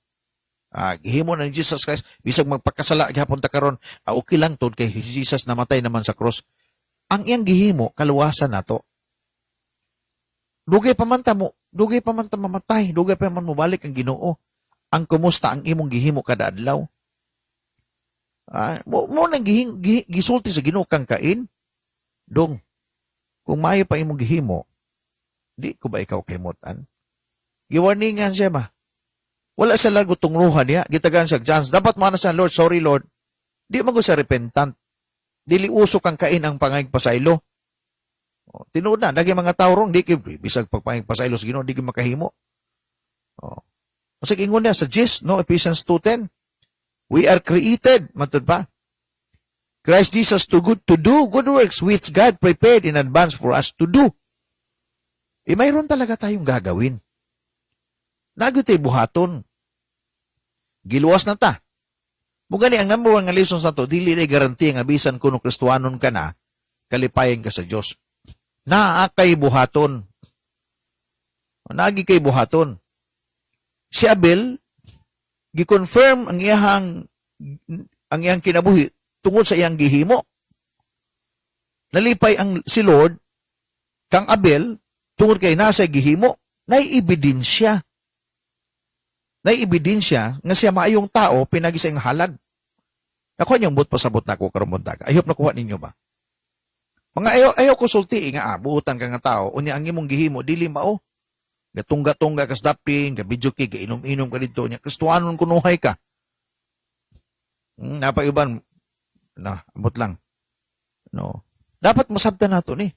Speaker 2: Gihimo na ni Jesus Christ, bisag magpakasala, gihapon ta karon, okay lang to, kay Jesus namatay naman sa cross. Ang iyang gihimo, kaluwasan nato. Dugay pa man ta mamatay, dugay pa man mo balik ang Ginoo. Ang kumusta ang imong gihimo kada adlaw. Mo nang gisulti sa Ginoo kang Kain. Dong, kung maayo pa imong gihimo, di ko ba ikaw kaymutan? Giwarningan siya ba? Wala sa lago tungruhan niya, gitagan siya chance. Dapat mana sa Lord, sorry Lord. Di man ko sa repentant. Dili uso kang Kain ang pangaypasaylo. Tinuod na, naging mga tao rong, di kayo, bisag pagpangaypasaylo sa Ginoo, di kayo makahimo. Kasi ingon niya sa gist, no, Ephesians 2:10. We are created, matod pa. Christ Jesus to do good works which God prepared in advance for us to do. Mayroon talaga tayong gagawin. Nagutay buhaton. Giluwas na ta. Mugani ang number one nga lesson sa to, dili na garanti nga bisan kuno Kristohanon ka na, kalipayan ka sa Dios. Naa kay buhaton. Nagi kay buhaton. Si Abel gi-confirm ang iyang kinabuhi tungod sa iyang gihimo. Nalipay si Lord kang Abel tungod kay nasa gihimo, nay ebidensya. Nay ebidensya nga siya maayong tao pinagi sa iyang halad. Nakuha niyong but pasabot na ko karon buntaga. I hope nakuha ninyo ba? Mga ayaw ko sulti nga buutan ka nga tao unya ang imong gihimo dili mao. Gatungga-tungga kas dapin, gabidyo ki, gainom-inom ka dito niya. Kristohanon kunuhay ka. Napaiban na ambot lang. No. Dapat masabtan nato ni.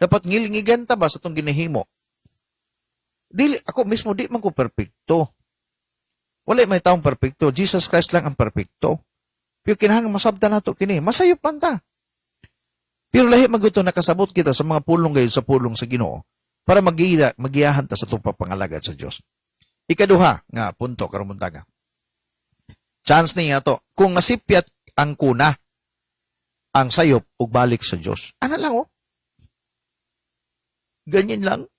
Speaker 2: Dapat ngilingigan ta ba sa tong ginahimo? Dili ako mismo di man ko perpekto. Wala may taong perpekto. Jesus Christ lang ang perpekto. Pero kinahanglan masabtan nato kini. Masayop man ta. Pero lahi maguto nakasabot kita sa mga pulong gayon sa pulong sa Ginoo para magiyahan ta sa itong papangalagad sa Diyos. Ikaduha nga punto karon buntaga. Chance niya to. Kung nasipyat ang kuna, ang sayop ug balik sa Diyos. Ano lang oh? Ganyan lang.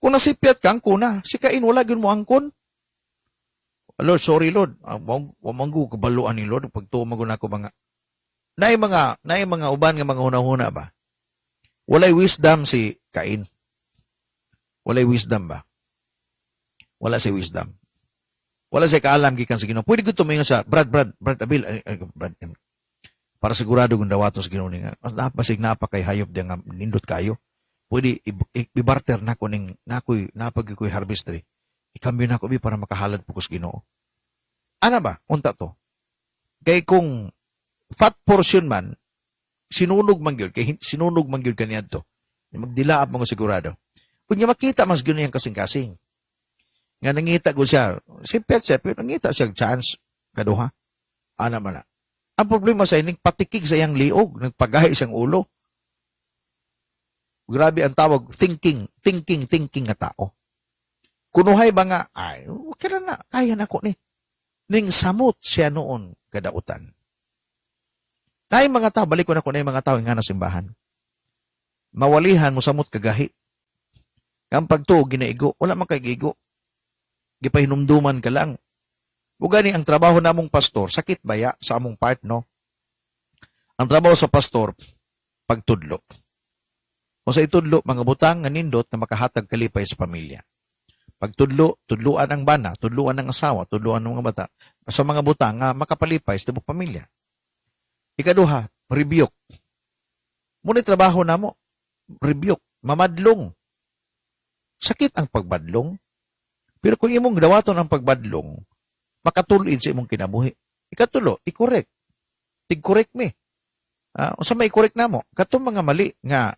Speaker 2: Kung nasipyat ka ang kuna, si Kain wala gyud mo angkon. Lord, sorry Lord. Wamanggo kabaluan ni Lord pag tumagon ako mga naay mga uban nga mga hunahuna ba. Walay wisdom si Kain. Walay wisdom ba? Wala si wisdom. Wala siya kaalam gikan sa Ginoo. Pwede ko tumingon sa Brad Abil, Brad. Para sigurado kung dawato sa Ginoo nga. Napasig kay hayop diya nga nindot kayo. Pwede i-barter na ko ning napag ko'y harvestry. Ikambyo na ko para makahalad po ko sa Ginoo. Ano ba? Unta to. Kay kung fat portion man, sinunog man gyud kaniadto. Magdilaap mo sigurado. Kunya makita mas gyud yang kasing-kasing. Nga nangita ko siya, si Pet pero nangita siya chance kaduha. Ana man na. Ang problema sa ining patikig sa iyang liog, nagpagahi siyang ulo. Grabe ang tawag, thinking nga tao. Kunuhay ba nga, ay, okay na, kaya na ko ni. Ning samot siya noon kadautan. Na yung mga tao, balik ko na ko na yung mga tao nga na simbahan. Mawalihan mo samot kagahi. Ang pagtuo, ginaigo, wala man kay gigo. Gipahinumduman ka lang. Ugani ang trabaho namong pastor, sakit baya sa among part, no? Ang trabaho sa pastor, pagtudlo. O sa itudlo, mga butang nga nindot na makahatag kalipay sa pamilya. Pagtudlo, tudluan ang bana, tudluan ang asawa, tudluan ng mga bata. Sa mga butang nga makapalipay sa tibok pamilya. Ikaduha, rebuke. Muna trabaho na mo, rebuke, mamadlong. Sakit ang pagbadlong. Pero kung imong dawaton ang pagbadlong, makatulid sa imong kinabuhi. Ikatulo, i-correct. Tig-correct me. Sa may correct na mo, katong mga mali nga,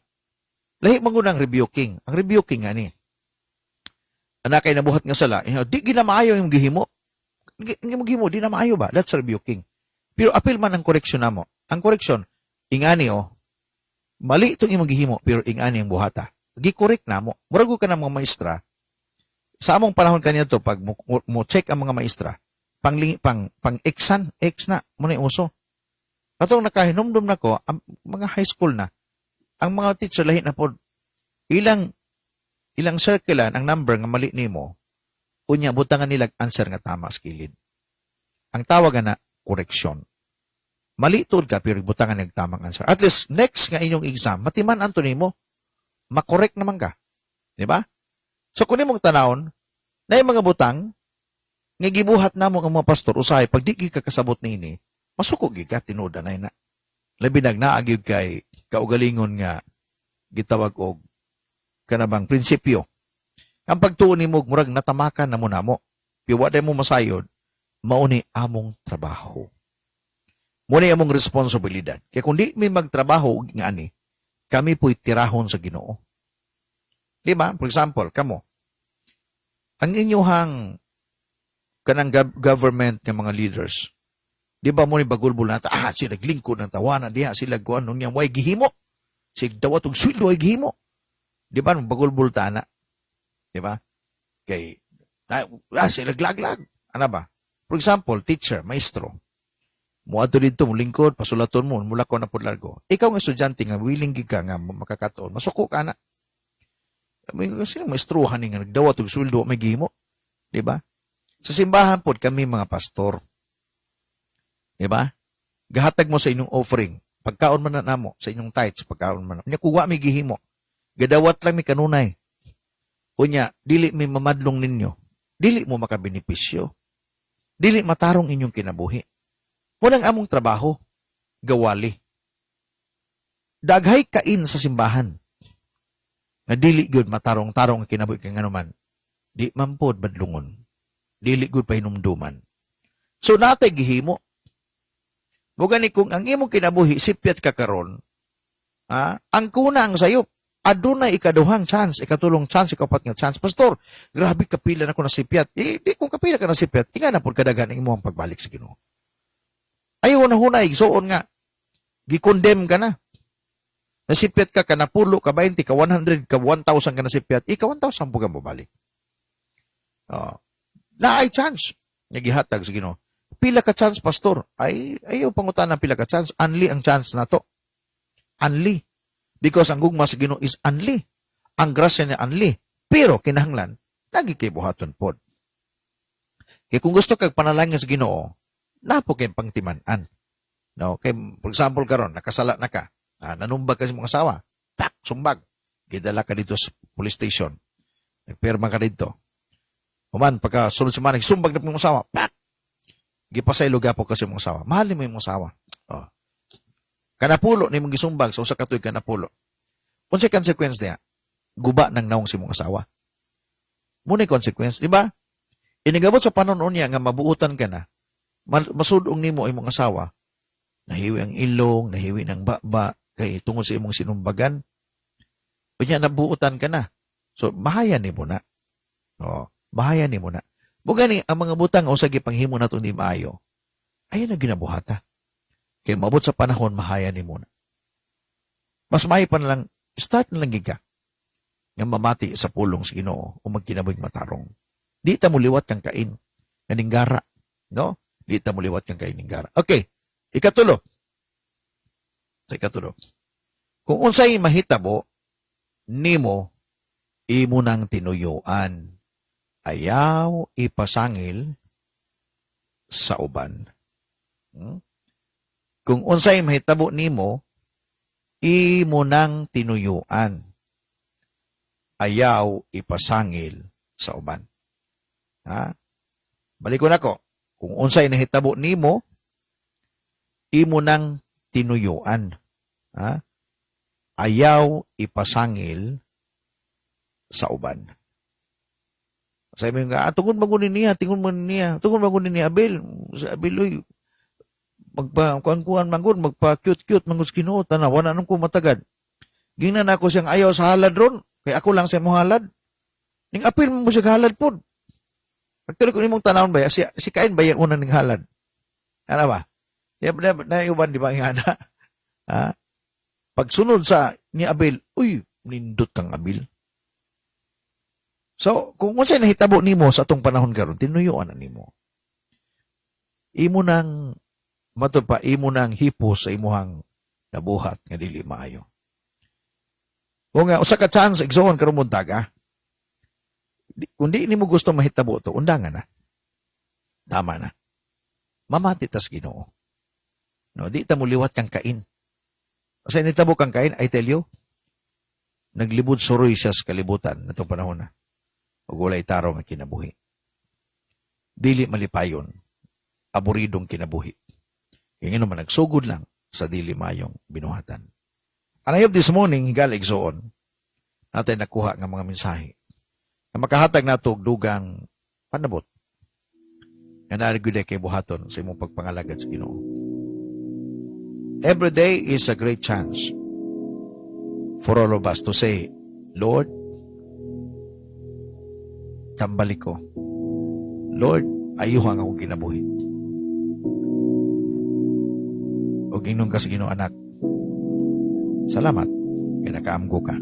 Speaker 2: lahi mangunang rebuking. Ang rebuking nga ni, anakay nabuhat nga sala, di ginamaayo yung gihimo. Yung gihimo, di na maayo ba? That's rebuking. Pero apil man ang correction na mo. Ang correction, ingani mali itong imong gihimo, pero ingani ang buhata. Gi-correct na mo. Murago ka ng mga maestra, sa among panahon kanina to, pag mo check ang mga maestra, pang-exan, ex na, muna yung uso. Katong nakahinumdum na ko, ang mga high school na, ang mga teacher lahi na po, ilang circlean ang number nga mali nimo, unya butangan nila answer nga tama sa kilid. Ang tawag na correction. Mali tod ka pero butangan nag tamang answer. At least next nga inyong exam, matiman anto nimo, makorek naman ka. Di ba? So kung imong tanawon, na yung mga butang, nga gibuhat namo ang mga pastor, usahay, pag di ka kasabot ni ini, masuko gyud ka tinuod na. Labi nagnaag kay kaugalingon nga gitawag og kanabang prinsipyo. Ang pagtuon nimo murag natamakan na mo namo. Piwa day mo masayod, mauni among trabaho. Muna among responsibilidad. Kaya kung di may magtrabaho nga ani, kami po'y tirahon sa Ginoo. Di ba? For example, kamo, ang inyuhang kanang government ng mga leaders, di ba mo ni bagulbul na sila naglingkod ng tawanan diha, sila kuan nun niyang way gihimo. Sila dawat og sweldo way gihimo. Di ba? Bagulbul ta na. Di ba? Kay, sila glaglag. Ano ba? For example, teacher, maestro. Muadto dito mo lingkod, pasulaton mo, mula ko na po largo. Ikaw nga estudyante nga, willing ka nga makakatoon, masuko ka na. Sino maestruhan nga nagdawat og sweldo may gihimo? Di ba? Sa simbahan po kami mga pastor. Di ba? Gahatag mo sa inyong offering. Pagkaon man na namo sa inyong tithes, pagkaon man. Nya kuwa may gihimo. Gadawat lang mi kanunay. Unya, dili mi mamadlong ninyo. Dili mo makabenepisyo. Dili matarong inyong kinabuhi. Munang among trabaho, gawali. Daghay kain sa simbahan. Nga dili gyud matarong-tarong ang kinabuhi kay nganuman. Di mampod badlungon. Dili gyud pahinumduman. So natay gihimo. Mugani kung ang imong kinabuhi sipyat ka karon, ang kuna ang sayop. Adunay ikaduhang chance, ikatulong chance, ikapat nga chance. Pastor, grabe kapila na ko na sipyat. Di kung kapila ka na sipyat, tinga na po kadagan ang imong pagbalik sa Ginoo. Ayaw na hunay, soon nga. Gikondem ka na. Nasipyat ka, kanapulo, ka 20, ka 100, ka 1,000 ka nasipyat, ika 1,000 po ka mabalik. Na ay chance. Nagihatag sa Ginoo. Pila ka chance, pastor. Ayaw pangutan ng pila ka chance. Unli ang chance na to. Unli. Because ang gugma sa Ginoo is unli. Ang grasya niya unli. Pero kinahanglan, lagi kay buhaton pod. Kaya kung gusto kag panalangin sa Ginoo, napo kay pangtiman-an. No, kay for example karon nakasala na ka, nanumbag ka sa mga asawa, pak sumbag. Gidala ka dito sa police station. Nagpirma ka dito. Human pagka sunod sa manig sumbag na mga asawa, pak. Gipasaylo gapo ka sa mga asawa. Mahal mo yung mga asawa. Oh. Kanapulo ni mong gisumbag sa usa ka tuig kanapulo. Unsay consequence niya? Guba ng naong si mong asawa. Muna consequence, di ba? Inigabot sa panon niya nga mabuutan ka na. Masudong nimo imong asawa. Nahiwi ang ilong, nahiwi ng baba, kay tungod sa imong sinumbagan. Unya nabuutan ka na. So bahayan nimo na. Oh, bahayan nimo na. Bugani ang mga butang o sagi panghimo nato ni maayo. Ayon na ginabuhata. Kaya mabot sa panahon, mahaya ni muna. Mas mahi pa na lang, start na lang giga. Nga mamati sa pulong sa Ginoo o magkinaboy matarong. Di ta mo liwat kang kain. Naninggara. No? Di ta mo liwat kang kain ninggara. Okay. Ikatulo. Sa ikatulo. Kung unsay mahitabo, nimo, imo nang tinuyuan. Ayaw ipasangil sa uban. Kung unsay mahitabo nimo, imo nang tinuyuan. Ayaw ipasangil sa uban. Balik ko na ko. Kung unsay nahitabo nimo, imo nang tinuyuan. Ayaw ipasangil sa uban. Sabi nga, tungkol magunin niya, Abel. Sa Abel, oy, magpa-kuan-kuan manggon, magpa-cute-cute manggon sa Ginoo, tanaw, wala nang kumatagad. Gingnan ako siyang ayaw sa halad ron, kaya ako lang siya mo halad. Ning apil mo siya halad po. Pagtuloy ko nimong tanawon ba, si Kain ba yung unang ning halad? Ano ba? Naiuban, di ba, nga na? Pagsunod sa ni Abel, uy, nindot kang Abel. So, kung unsay nahitabo nimo sa atong panahon karon, tinuyuan na nimo. Imo nang imo nang hipos sa imuhang nabuhat nga dili maayo. Kung nga usa ka chance igsoon karon buntaga. Kung di nimo gusto mahitabo to, undangan na. Tama na. Mamati tas Ginoo. No, di ta mo liwat kang Kain. Kasi nitabo kang Kain, I tell you, naglibod suroy siya sa kalibutan natong panahon na. Ug walay tarong ang kinabuhi. Dili malipayon, aburidong kinabuhi. Yung naman nagsugod lang sa dili mayong binuhatan. And I hope this morning, higalig soon, natin nakuha ng mga mensahe na makahatag na ito og dugang panabot nga naariguday kay buhaton sa imong pagpangalagad sa Ginoo. Every day is a great chance for all of us to say, Lord, tambalik ko. Lord, ayuhang akong kinabuhi. O ginong ka sa Ginoo anak, salamat, kaya nakaamgo ka.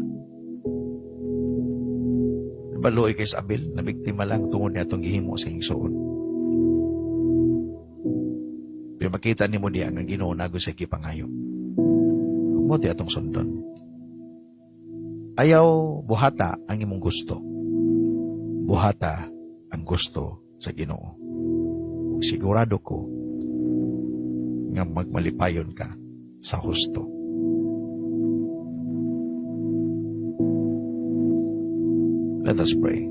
Speaker 2: Nabaluoy kay sa Abel, na biktima lang tungod niya itong gihimo sa hingsoon. Pero makita ni mo diya nga Ginoo nago sa kipangayo. Huwag mo di atong sundon. Ayaw buhata ang imong gusto. Buhata ang gusto sa Ginoo. Ug sigurado ko nga magmalipayon ka sa husto. Let us pray.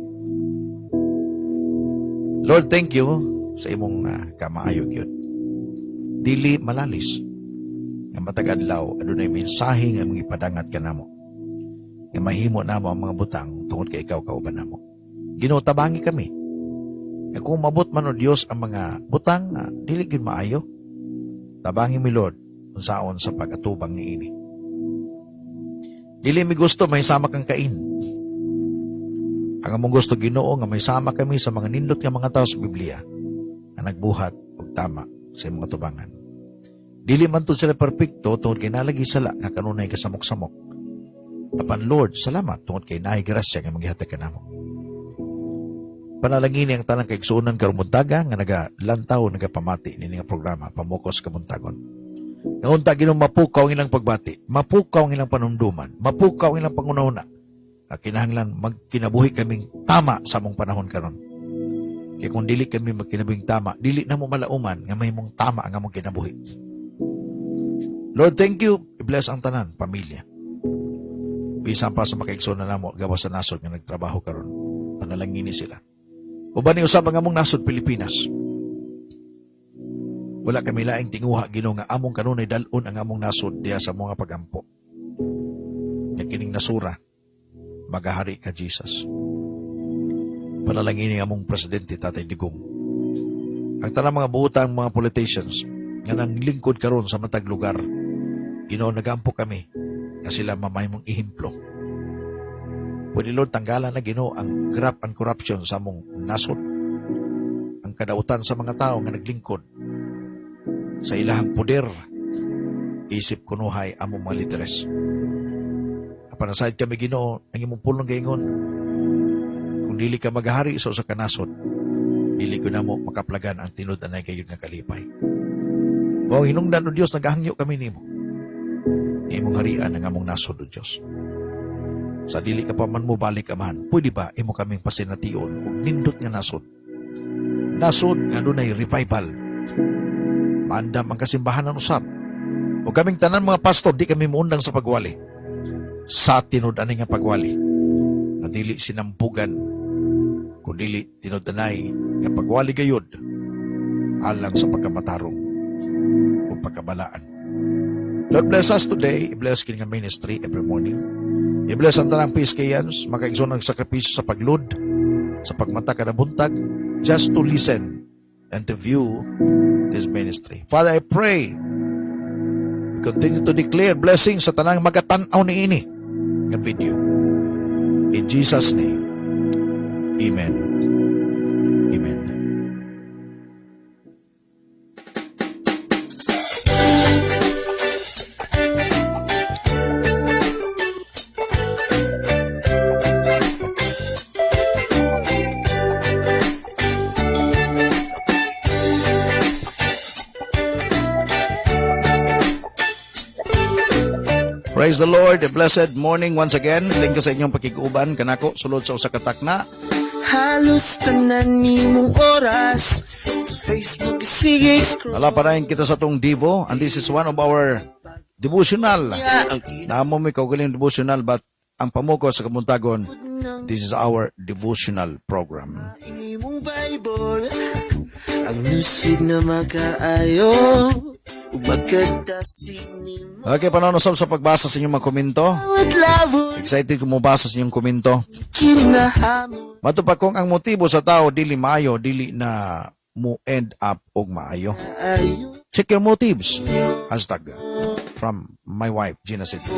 Speaker 2: Lord, thank you sa imong kamaayog yun. Dili malalis nga matag adlaw adunay mensahe nga mga ipadangat kanamo. Nga mahimo namo ang mga butang tungod kay ikaw kauban namo. Ginoo, tabangi kami. Nga kung mabot man o Dios ang mga butang dili gyud maayo. Tabangi mi Lord unsaon sa pag-atubang niini. Dili mi gusto may sama kang kain. Ang among gusto Ginoo nga may sama kami sa mga nindot nga mga tao sa Biblia na nagbuhat og tama sa imong atubangan. Dili man to sila perpekto tungod kay nalagi sala nga kanunay kasamok-samok. Apan Lord, salamat tungod kay naay grasya nga maghihatag kanamo. Panalangin ang tanang kaigsuonan karong buntaga nga nagalantaw nagapamati nini nga programa Pamukos Kamuntagon. Nga unta Ginoo mapukaw ang ilang pagbati, mapukaw ang ilang panumduman, mapukaw ang ilang pangunahuna. Kinahanglan magkinabuhi kaming tama sa among panahon karon. Kaya kung dili kami magkinabuhing tama, dili na mo malauman nga may mong tama ang among kinabuhi. Lord, thank you. I-bless ang tanan, pamilya. Bisan pa sa makaigsoon na namo, gawas sa nasod nga nagtrabaho karon. Panalangini sila. Uban ni usab ang among nasod Pilipinas. Wala kami laing tinguha Ginoo nga among kanunay dalon ang among nasod diha sa mga pagampo. Nga kining nasura, magahari ka Jesus. Panalangin ang among presidente Tatay Digong. Ang tanang mga buutang mga politicians nga nang lingkod karon sa matag lugar, Ginoo nagampo kami nga sila mamay mong ihemplo. Pwede Lord tanggalan na Ginoo ang graft and corruption sa among nasod. Ang kadautan sa mga tao nga naglingkod sa ilahang poder, isip kunuhay among mga lideres. Panasayad kami Ginoo ang imong pulong gaingon. Kung dili ka maghari sa usa ka nasod, dili ko na mo makaplagan ang tinud-anay kayo nga kalipay. O hinungdan o Diyos, nagahangyo kami nimo. Imong harian ang among nasod o Diyos. Sa dili ka pa man mo balik amahan, pwede ba imo kaming pasination o nindot nga nasod? Nasod nga dunay revival. Maandam ang kasimbahan ng usab. O kaming tanan mga pastor, di kami muundang sa pagwali. Sa tinud-anay nga pagwali. Nga dili sinampugan, kung dili tinud-anay nga pagwali gayod, alang sa pagkamatarong o pagkabalaan. Lord, bless us today. I-bless kin nga ministry every morning. I-bless ang tanang PSKians, makaigsoon ng sakripisyo sa paglud, sa pagmata kada buntag, just to listen and to view this ministry. Father, I pray we continue to declare blessings sa tanang magatanaw ni ini nga video. In Jesus' name, Amen. Amen. Praise the Lord, a blessed morning once again. Thank you sa inyong pakiguban kanako sulod sa usa ka takna.
Speaker 1: Halos tanan nimong oras sa Facebook sige scroll.
Speaker 2: Nalaparayan kita sa tong Devo, and this is one of our devotional. Namo mi kaugaling devotional, but ang pamuko sa kamuntagon. This is our devotional program.
Speaker 1: Imong Bible ang newsfeed na makaayo ug magkadasig ni
Speaker 2: Okay, panonosop sa pagbasa sa inyong mga komento.
Speaker 1: bawat labo
Speaker 2: Excited ko mo basa sa inyong komento.
Speaker 1: kinahamo
Speaker 2: Matupad kung ang motibo sa tao dili maayo, dili na mo end up og maayo.
Speaker 1: ayo
Speaker 2: Check your motives. Hashtag from my wife, Gina City.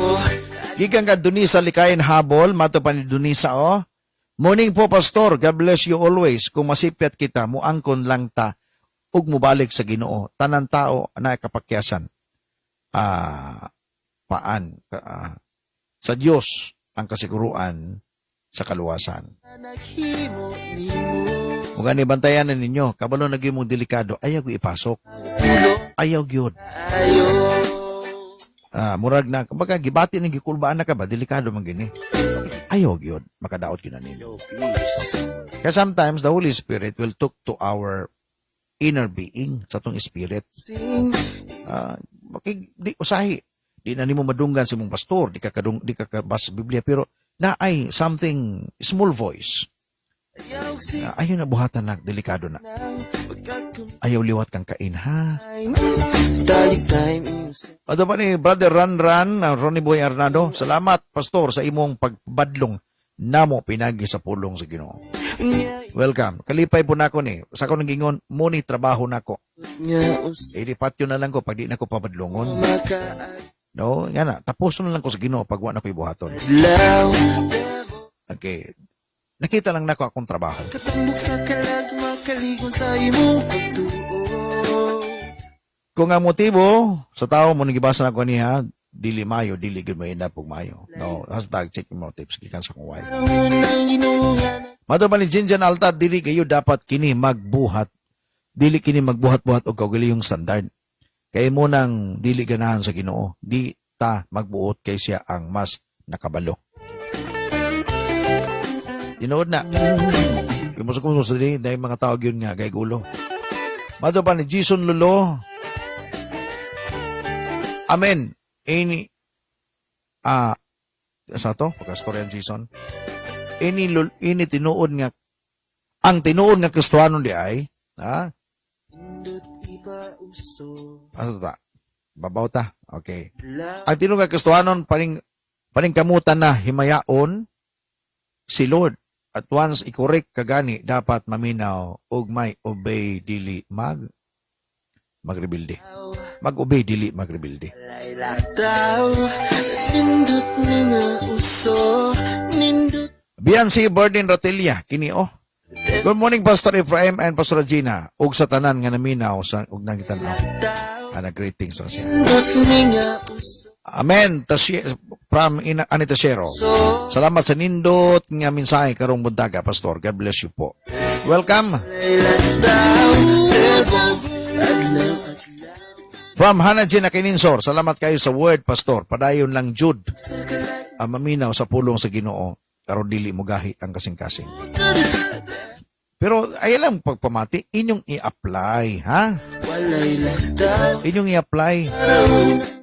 Speaker 2: Gikan ka Dunisa Likayin Habol, matupad ni Dunisa oh. Morning po, Pastor. God bless you always. Kung masipyat kita, muangkon lang ta ug mubalik sa Ginoo. Tanan tao na kapakyasan. Sa Dios ang kasiguruan sa kaluwasan.
Speaker 1: naghimo nimo
Speaker 2: Kung gani bantayan na ninyo, kabalo naging mong delikado, ayaw ko ipasok.
Speaker 1: pulo
Speaker 2: Ayaw gyud.
Speaker 1: ayo
Speaker 2: Murag na, kumbaga, gibati ng gikulbaan na ka ba, delikado man gini. Ayaw gyud, makadaot yun na ninyo.
Speaker 1: yo peace
Speaker 2: Kaya sometimes, the Holy Spirit will talk to our inner being, sa tong spirit.
Speaker 1: sing
Speaker 2: Di usahi. Di na nimo madunggan sa mong pastor, di ka kabasa sa Biblia, pero na ay something, small voice.
Speaker 1: ayaw sing
Speaker 2: Ayaw na buhatan na, delikado na.
Speaker 1: nang pagkakumain
Speaker 2: Ayaw liwat kang kain, ha?
Speaker 1: Dalik time inusin
Speaker 2: Ato pa ni Brother Ran, Ronnie Boy Arnado. Salamat, Pastor, sa imong pagbadlong namo pinagi sa pulong sa Ginoo. Welcome. Kalipay po nako ni. Sa ako nang gingon, muni trabaho nako.
Speaker 1: nga us
Speaker 2: Idipatyo na lang ko pag di na ko pabadlongon. No, yan na. Tapos na lang ko sa Ginoo pag wa na ko'y buhaton.
Speaker 1: makaadlaw
Speaker 2: Okay. Nakita lang nako akong trabaho.
Speaker 1: katambok sa kalag makaligon sa imong pagtuo
Speaker 2: Kung ang motibo sa tao mo nagibasa na ko niya, dili mayo, dili gud mo end up og mayo. No, hashtag check your motives gikan sa kong wife.
Speaker 1: Panahon ng ginuungan
Speaker 2: Mato man ni Jinjan Altar, dili kayo dapat kini magbuhat. Dili kini magbuhat-buhat og kaugaliyong standard. Kay mo nang dili ganahan sa Ginoo, di ta magbuot kay siya ang mas nakabalo. Tinuod na. Kumusta sa dili, dahil mga tao yun nga, gay gulo. Mato pa ni Jason Lolo. Amen. Sa to? Pagkastoryan Jason. Ini tinuod nga, ang tinuod nga Kristohanon di ay,
Speaker 1: Indot iba uso
Speaker 2: ano ta? Babaw ta? Okay.
Speaker 1: la
Speaker 2: Ang tinuod nga Kristohanon, paring kamutan na himayaon si Lord. At once i-correct kagani, dapat maminaw og may obey dili magrebilde. Mag-obey dili magrebilde.
Speaker 1: lataw Indot nga uso Nindot
Speaker 2: Bian si Burden Ratelia, kini oh. Good morning, Pastor Ephraim and Pastor Regina. Ug sa tanan nga naminaw sa ug nang kitanaw.
Speaker 1: taw
Speaker 2: Greetings sa siya.
Speaker 1: Indot nga uso
Speaker 2: Amen. From Anita Shero. Salamat sa nindot nga mensahe karong buntaga, Pastor. God bless you po. Welcome.
Speaker 1: lataw adlaw
Speaker 2: From Hannah Gina Kininsor. Salamat kayo sa word, Pastor. Padayon lang Jude. Maminaw sa pulong sa Ginoo. Karon dili mo gahi ang kasing-kasing. Pero ay lang pagpamati, inyong i-apply, ha?
Speaker 1: walay lataw
Speaker 2: Inyong i-apply.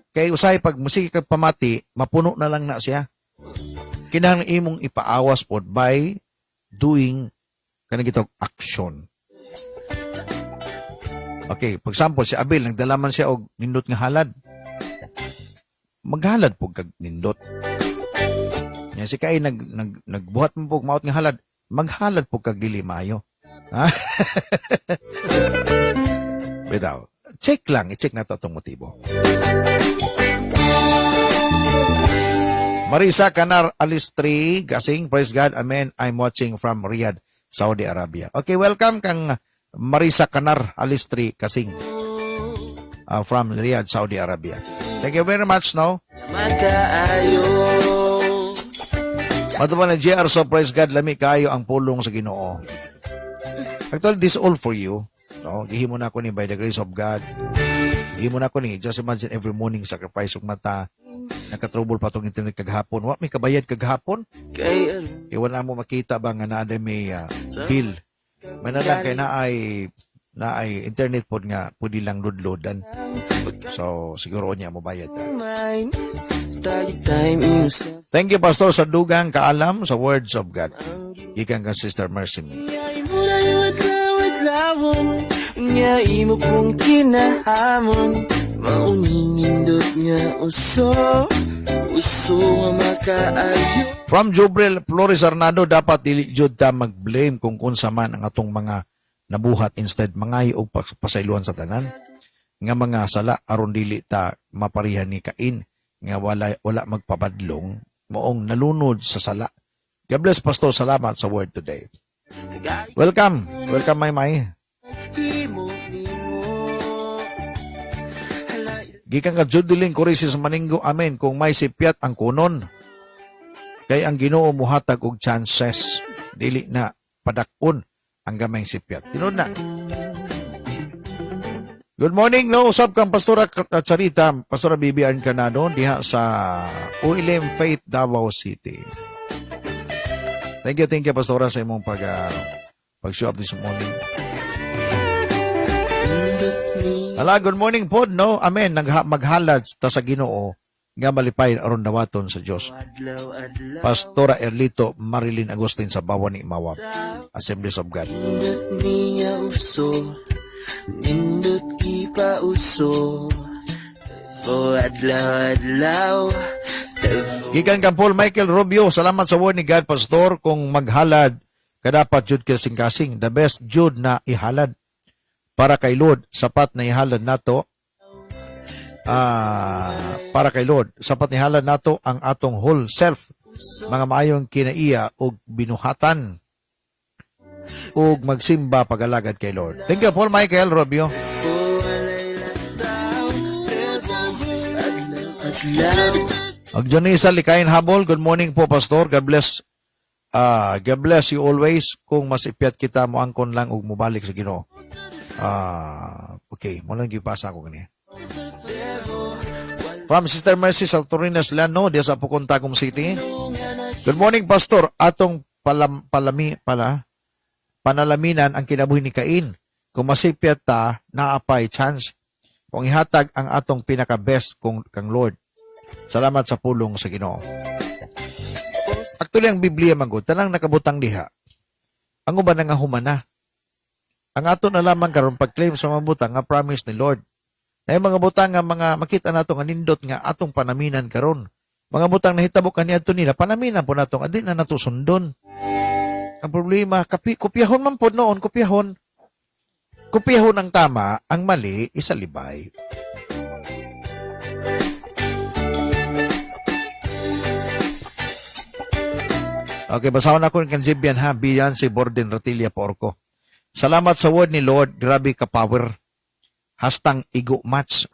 Speaker 2: Kay usay pag musiki kag pamati, mapuno na lang na siya. Kinahanglan imong ipaawas pod by doing kanang gitawag action. Okay, for example, si Abel nagdalaman siya og nindot nga halad. Maghalad po kag nindot. Yan si Kay nagbuhat mo po maot nga halad, maghalad po kag dili maayo. Ha? Bitaw, check lang, i-check na to itong motibo. Marisa Canar Alistri, Gasing, praise God, amen. I'm watching from Riyadh, Saudi Arabia. Okay, welcome kang Marisa Canar Alistri, Gasing, from Riyadh, Saudi Arabia. Thank you very much, no?
Speaker 1: makaayo
Speaker 2: Matuman na JR, so praise God, lami kayo ang pulong sa Ginoo. Actually, this all for you. No? Gihimo na ako ni by the grace of God. Gihimo na ako ni, just imagine every morning sacrifice ng mata. Nakatrouble pa tong internet kaghapon. Wa may kabayad kaghapon.
Speaker 1: kay
Speaker 2: Kaya wala mo makita ba nga naa may bill. May nalang kay naay internet pod nga pwede lang load-loadan. So siguro niya mo bayad.
Speaker 1: mine tayo time inusa.
Speaker 2: Thank you, Pastor, sa dugang kaalam sa words of God. Gikan ka, Sister Mercy Me.
Speaker 1: Nyay mo na yung adlaw-adlawon, nyay mo pong kinahamon, mauningindot nga uso, uso nga makaayo.
Speaker 2: From Jubril Flores Arnado, dapat dili jud ta mag-blame kung kunsa man ang atong mga nabuhat, instead mangayo og pasaylohan sa tanan nga mga sala aron dili ta maparihan ni Cain nga wala magpabadlong moong nalunod sa sala. God bless, Pastor. Salamat sa word today. Welcome, May. Gikan ka Judeline Corisis Maningo, amen. Kung may sipyat ang kunon, kay ang Ginoo muhatag og chances, dili na padakon ang gamay sipyat. Tinod na. Good morning, no usab kang Pastora Charita, Pastora Bibian Canado diha sa Uilim Faith, Davao City. Thank you Pastora sa imong pag-show up this morning. Hala, good morning pod, no? Amen. Maghalad ta sa Ginoo nga malipay aron dawaton sa Dios. Pastora Erlito Marilyn Agustin sa Bawan ni Mawap, Assemblies of God.
Speaker 1: Nindot kipa uso, o adlaw-adlaw.
Speaker 2: Gikan kang Paul Michael Rubio, salamat sa word ni God, Pastor. Kung maghalad, kadapat jud kasing-kasing. The best jud na ihalad. Para kay Lord, sapat na ihalad nato. Para kay Lord, sapat na ihalad nato ang atong whole self. Mga maayong kinaiya o binuhatan. O magsimba pagalagad kay Lord. Thank you, Paul Michael Rubio. Agjonisa Likayin Habol, good morning po, Pastor. God bless you always. Kung masipyat kita mo angkon lang ug mubalik sa Ginoo. Okay, mo lang gipasa ko kaniya. From Sister Mercy sa Torinas Lano, diya sa Pucontagum City. Good morning, Pastor. Atong panalaminan ang kinabuhi ni Cain. Kung masipyat ta, naapay chance. Kung ihatag ang atong pinaka-best kang Lord. Salamat sa pulong sa Ginoo. Actually, ang Biblia magod, tanang nakabutang diha. Ang uban nga humana. Ang ato na lamang karon pag-claim sa mga butang nga promise ni Lord. Na yung mga butang nga mga makita nato nga nindot nga atong panaminan karon. Mga butang na hitabo kaniadto nila, panaminan po nato, adi na nato sundon. Ang problema, kopyahon man po noon, kopyahon ang tama, ang mali, isalibay. Okay, basahon ako ng kanjibyan ha, Beyonce Borden Ratilia Porco. Salamat sa word ni Lord, grabe ka power. Hastang igo match.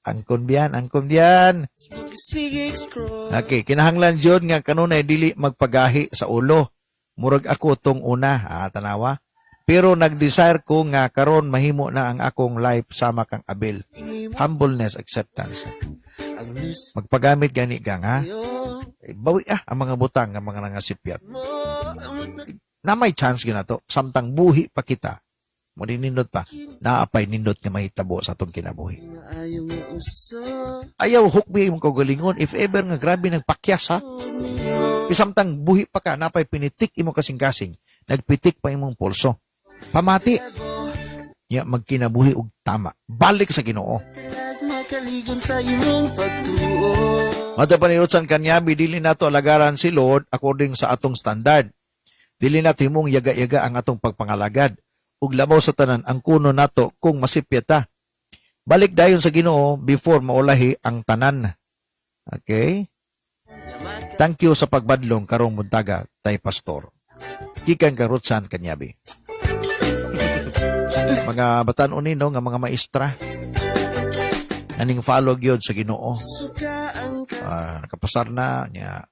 Speaker 2: Angkon biyan. Okay, kinahanglan jud nga kanunay dili magpagahi sa ulo. Murag ako tong una, tanawa. Pero nag-desire ko nga karon mahimo na ang akong life sama kang Abel. Humbleness, acceptance. Magpagamit gani gang ha. Bawi ang mga butang ang mga nangasipyat. Na may chance ginato, samtang buhi pa kita. Mo nindot pa, naapay nindot nga mahitabo sa atong kinabuhi. Ayaw hukbi imong kagalingon, if ever nga grabe nagpakyas ha. Samtang buhi pa ka, naapay pinitik imong kasing-kasing, nagpitik pa imong pulso. Pamati. Ya magkinabuhi og tama. Balik sa Ginoo. Mata panirutsan kanya, dili nato alagaran si Lord according sa atong standard. Dili nato himong yaga-yaga ang atong pagpangalagad. Ug labaw sa tanan ang kuno nato kung masipyat ta. Balik dayon sa Ginoo before maulahi ang tanan. Okay? Thank you sa pagbadlong karong muntaga tay Pastor. Gikan karutsan kanyabi. Mga batan-on no nga mga maestra. Aning follow gyud sa Ginoo. Nakapasar na niya.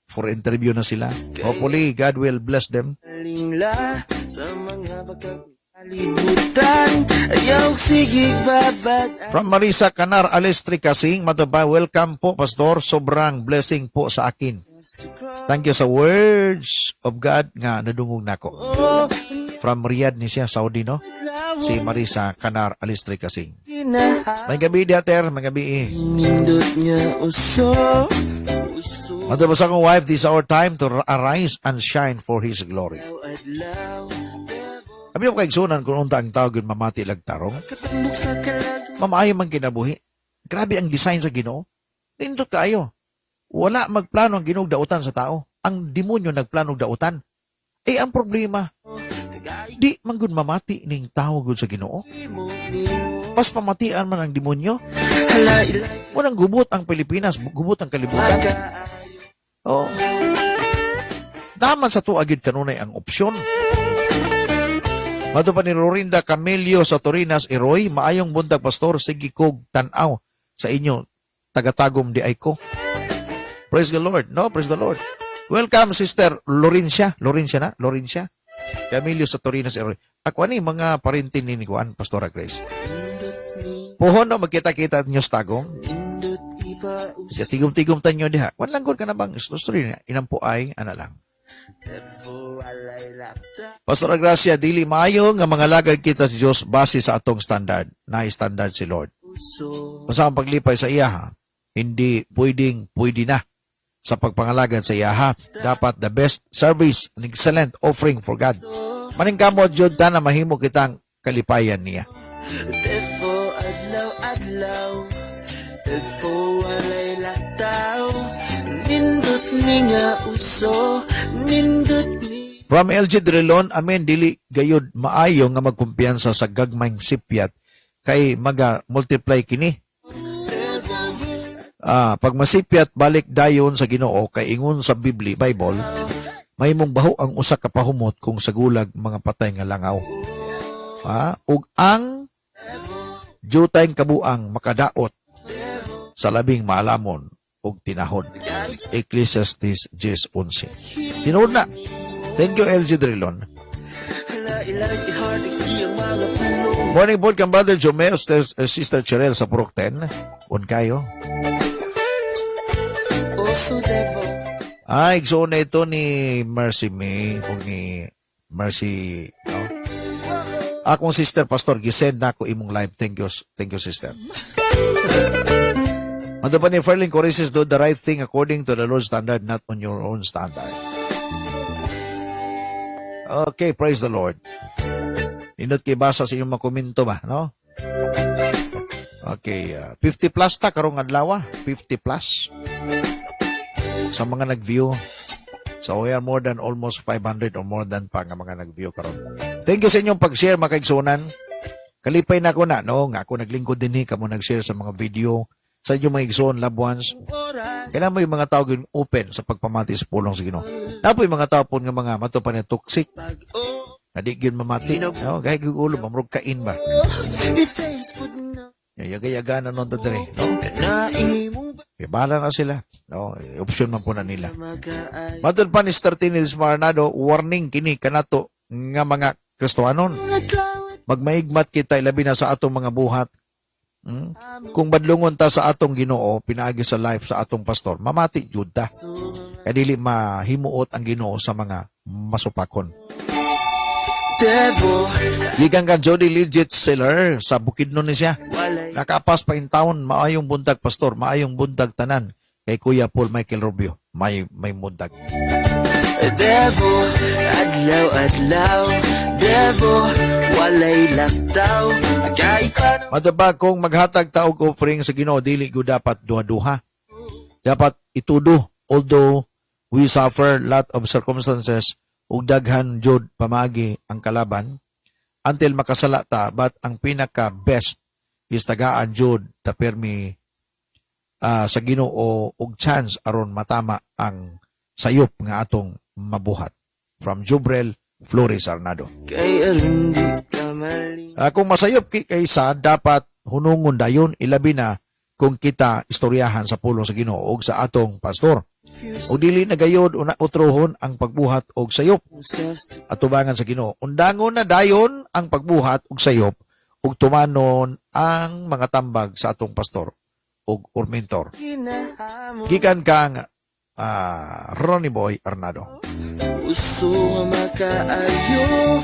Speaker 2: For interview na sila. Hopefully, God will bless them. From Marisa Canar Alestri Kasing, mataba, welcome po, Pastor. Sobrang blessing po sa akin. Thank you sa words of God nga nadungog nako. From Riyadh ni siya, Saudi, no? si Marisa Canar Alistri Kasing.
Speaker 1: Ginahaw
Speaker 2: May gabi di ater, may gabi.
Speaker 1: nindot nga uso
Speaker 2: Matapos akong wife, this is our time to arise and shine for His glory.
Speaker 1: adlaw
Speaker 2: Kami na kaigsunan kung unta ang tawag yun mamati lagtarong.
Speaker 1: katambok sa kalag
Speaker 2: Mamaayo man kinabuhi. Grabe ang design sa Ginoo. Tindot kaayo. Wala magplano ang Ginoo og dautan sa tao. Ang demonyo nagplano og dautan. Ang problema, di man gud mamati ning tao gud sa Ginoo. Pas pamatian man ang demonyo,
Speaker 1: hala ilay
Speaker 2: walang gubot ang Pilipinas, gubot ang kalibutan. Oh. Daman sa tuagid kanunay ang opsyon. Mato pa ni Lorinda Camelio sa Torinas, Iroy, maayong buntag pastor, sige kog tanaw sa inyo, tagatagom di ay ko. Praise the Lord. No, praise the Lord. Welcome, Sister Lorencia. Lorencia. Camilio sa Torinas, Iroy. Ako ani, mga parintin ni Kuan, Pastora Grace. Puhon no, magkita-kita nyo sa tagong.
Speaker 1: nindot iba
Speaker 2: Siya tigom-tigom tanyo diha. Wan lang ka na bang istusuri na, inampo ay, ana lang.
Speaker 1: Devo alay lakta
Speaker 2: Pastora Gracia, dili maayo nga mga lagay kita sa Diyos base sa atong standard. Na standard si Lord.
Speaker 1: uso
Speaker 2: Basta ang paglipay sa iya, ha, hindi pwede na sa pagpangalagad sa iya. Ha. Dapat the best service, an excellent offering for God. Maning kamo, Jud, na mahimo kitang kalipayan niya.
Speaker 1: Devo adlaw Devo alay laktaw nindot ni nga uso nindot ni
Speaker 2: From LG Drilon, amen, dili gayud maayo nga magkumpiyansa sa gagmayng sipyat kay maga-multiply kini. Pag masipyat balik dayon sa Ginoo kay ingon sa Bible, may mong baho ang usa ka pahumot kung sa gulag mga patay nga langaw. Ug ang jutay kabuang makadaot sa labing maalamon ug tinahod. Ecclesiastes 10:11. Tinuod na. Thank you, LG Drilon.
Speaker 1: hala ilay ihardik iyang mga puno
Speaker 2: Morning board kang Brother Jomeo, Sister Cherel sa Purok 10. Un kayo.
Speaker 1: uso Devo
Speaker 2: Igsoon na ito ni Mercy May o ni Mercy, no? Akong sister Pastor gisend na ako imong live. Thank you sister. Ano pa ni Ferlin Corices, do the right thing according to the Lord's standard, not on your own standard. Okay, praise the Lord. Nindot kay basa sa inyong mga komento ba, no? Okay, 50 plus ta karong adlaw, 50 plus. Sa mga nag-view. So we are more than almost 500 or more than pa nga mga nag-view karon. Thank you sa inyong pag-share mga kaigsunan. Kalipay na ko na, no? Nga ako naglingkod din kamo nag-share sa mga video sa inyong mga igsoon, loved ones.
Speaker 1: oras
Speaker 2: Kailangan mo yung mga tao yung open sa pagpamati sa pulong sa Ginoo. Na po yung mga tao po nga mga matupan na toxic,
Speaker 1: pag-o
Speaker 2: na di yun mamati. No? Gaya yung ulo, mamrog kain ba?
Speaker 1: i-Facebook na
Speaker 2: Yaga-yaga na nun tadari. No?
Speaker 1: kanaimong
Speaker 2: Kaya bahala na sila. No? Option man po na nila.
Speaker 1: magaay
Speaker 2: Matod pa ni Startinis Maranado, warning kini kanato nga mga Kristohanon.
Speaker 1: adlaw
Speaker 2: Magmaigmat kita ilabi na sa atong mga buhat. Kung badlungon ta sa atong Ginoo, pinaagi sa life sa atong pastor, mamati jud ta. Kaya dili mahimuot ang Ginoo sa mga masupakon.
Speaker 1: Devo
Speaker 2: Gikan ka Jody Legit Seller sa Bukidnon ni siya.
Speaker 1: walay
Speaker 2: Nakapas pa in town, maayong buntag pastor, maayong buntag tanan. Kay Kuya Paul Michael Rubio, may buntag.
Speaker 1: Devo adlaw Devo walay laktaw agay ka na
Speaker 2: Madaba kung maghatag ta og offering sa Ginoo, dili go dapat duha-duha. Dapat itudo, although we suffer lot of circumstances ug daghan jud pamagi ang kalaban until makasala ta, but ang pinaka best is tagaan jud ta permi sa Ginoo og chance aron matama ang sayop nga atong mabuhat. From Jubrel Flores Arnado.
Speaker 1: kay aron di ka mali
Speaker 2: Kung masayop kaysa, dapat hunungon dayon, ilabi na kung kita istoryahan sa pulong sa Ginoo og sa atong pastor. O dili na gayod una utrohon ang pagbuhat og sayop at tubangan sa Ginoo. Undangon na dayon ang pagbuhat og sayop ug tumanon ang mga tambag sa atong pastor og mentor.
Speaker 1: Ginahamo
Speaker 2: Gikan kang Ronnie Boy Arnado.
Speaker 1: uso nga makaayo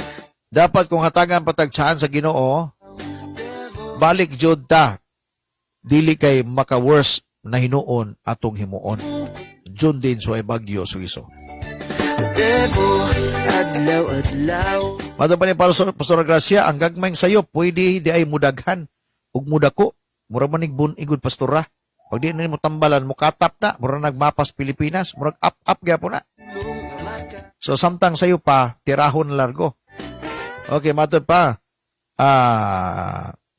Speaker 2: dapat kung hatagan patagtsaan sa Ginoo, balik jud ta, dili kay maka-worse na hinuon atong himuon. Jud din so ay bagyo suwiso.
Speaker 1: Devo, adlaw-adlaw.
Speaker 2: Madam pa ni Pastor Gracia, ang gagmayng sayo, pwede di ay mudaghan, ug mudako, mura manig igod pastora. Pag di na mo tambalan, mo katap na, mura nagmapas Pilipinas, mura up gyapon na. So, samtang sayo pa, tirahon largo. Okay, matod pa,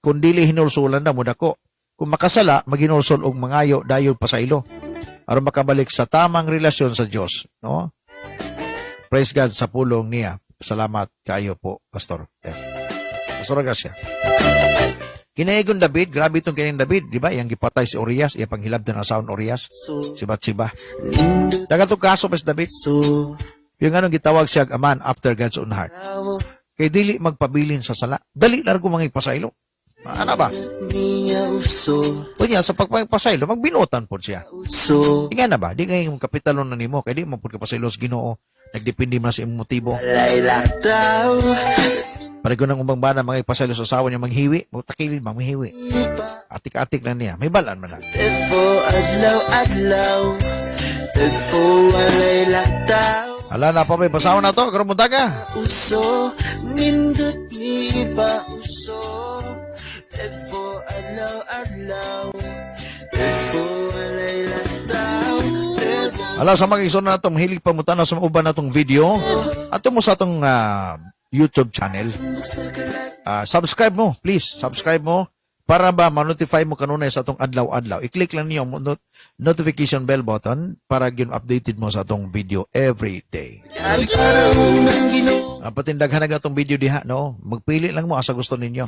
Speaker 2: kung dili hinulsulan na, mudako. Kung makasala, maghinulsol og mangayo, dayon pa sa ilo. Aron makabalik sa tamang relasyon sa Diyos. No? Praise God sa pulong niya. Salamat kayo po, Pastor. Pastor Gracia. Kinaigon David, grabe itong kinaing David, di ba? Yang gipatay si Urias, iya panghilab na asawa Urias, si Bathsheba. Dagatong kaso pa si David. Yung anong gitawag siya aman after God's own heart. Kay dili magpabilin sa sala. Dali largo mga ipasaylo. Ano ba? O niya, sa pagpapasaylo, magbinutan po siya. Nga na ba? Di nga yung kapitalon na nimo, kaya di mo po kapasaylo sa Ginoo. Nagdepende man sa imong motibo. Pare ko nang umbang bana, mga ipasaylo sa asawa niya, manghiwi. Takilin, manghiwi. Atik-atik lang niya. May balaan man lang. Ala na pa may pasawa na to, karon muntaga.
Speaker 1: Uso, nindot ni iba uso. Tefo adlaw-adlaw. Tefo walay lataw.
Speaker 2: Ala sa mga igsoon na to, mahilig pa mutan na sa uban na tong video. Ato mo sa tong YouTube channel. Subscribe mo, please. Subscribe mo para ba ma-notify mo kanunay sa atong adlaw-adlaw. I-click lang niyo ang notification bell button para gyud updated mo sa atong video every day. Patindaghan na atong video diha, no? Magpili lang mo asa gusto ninyo.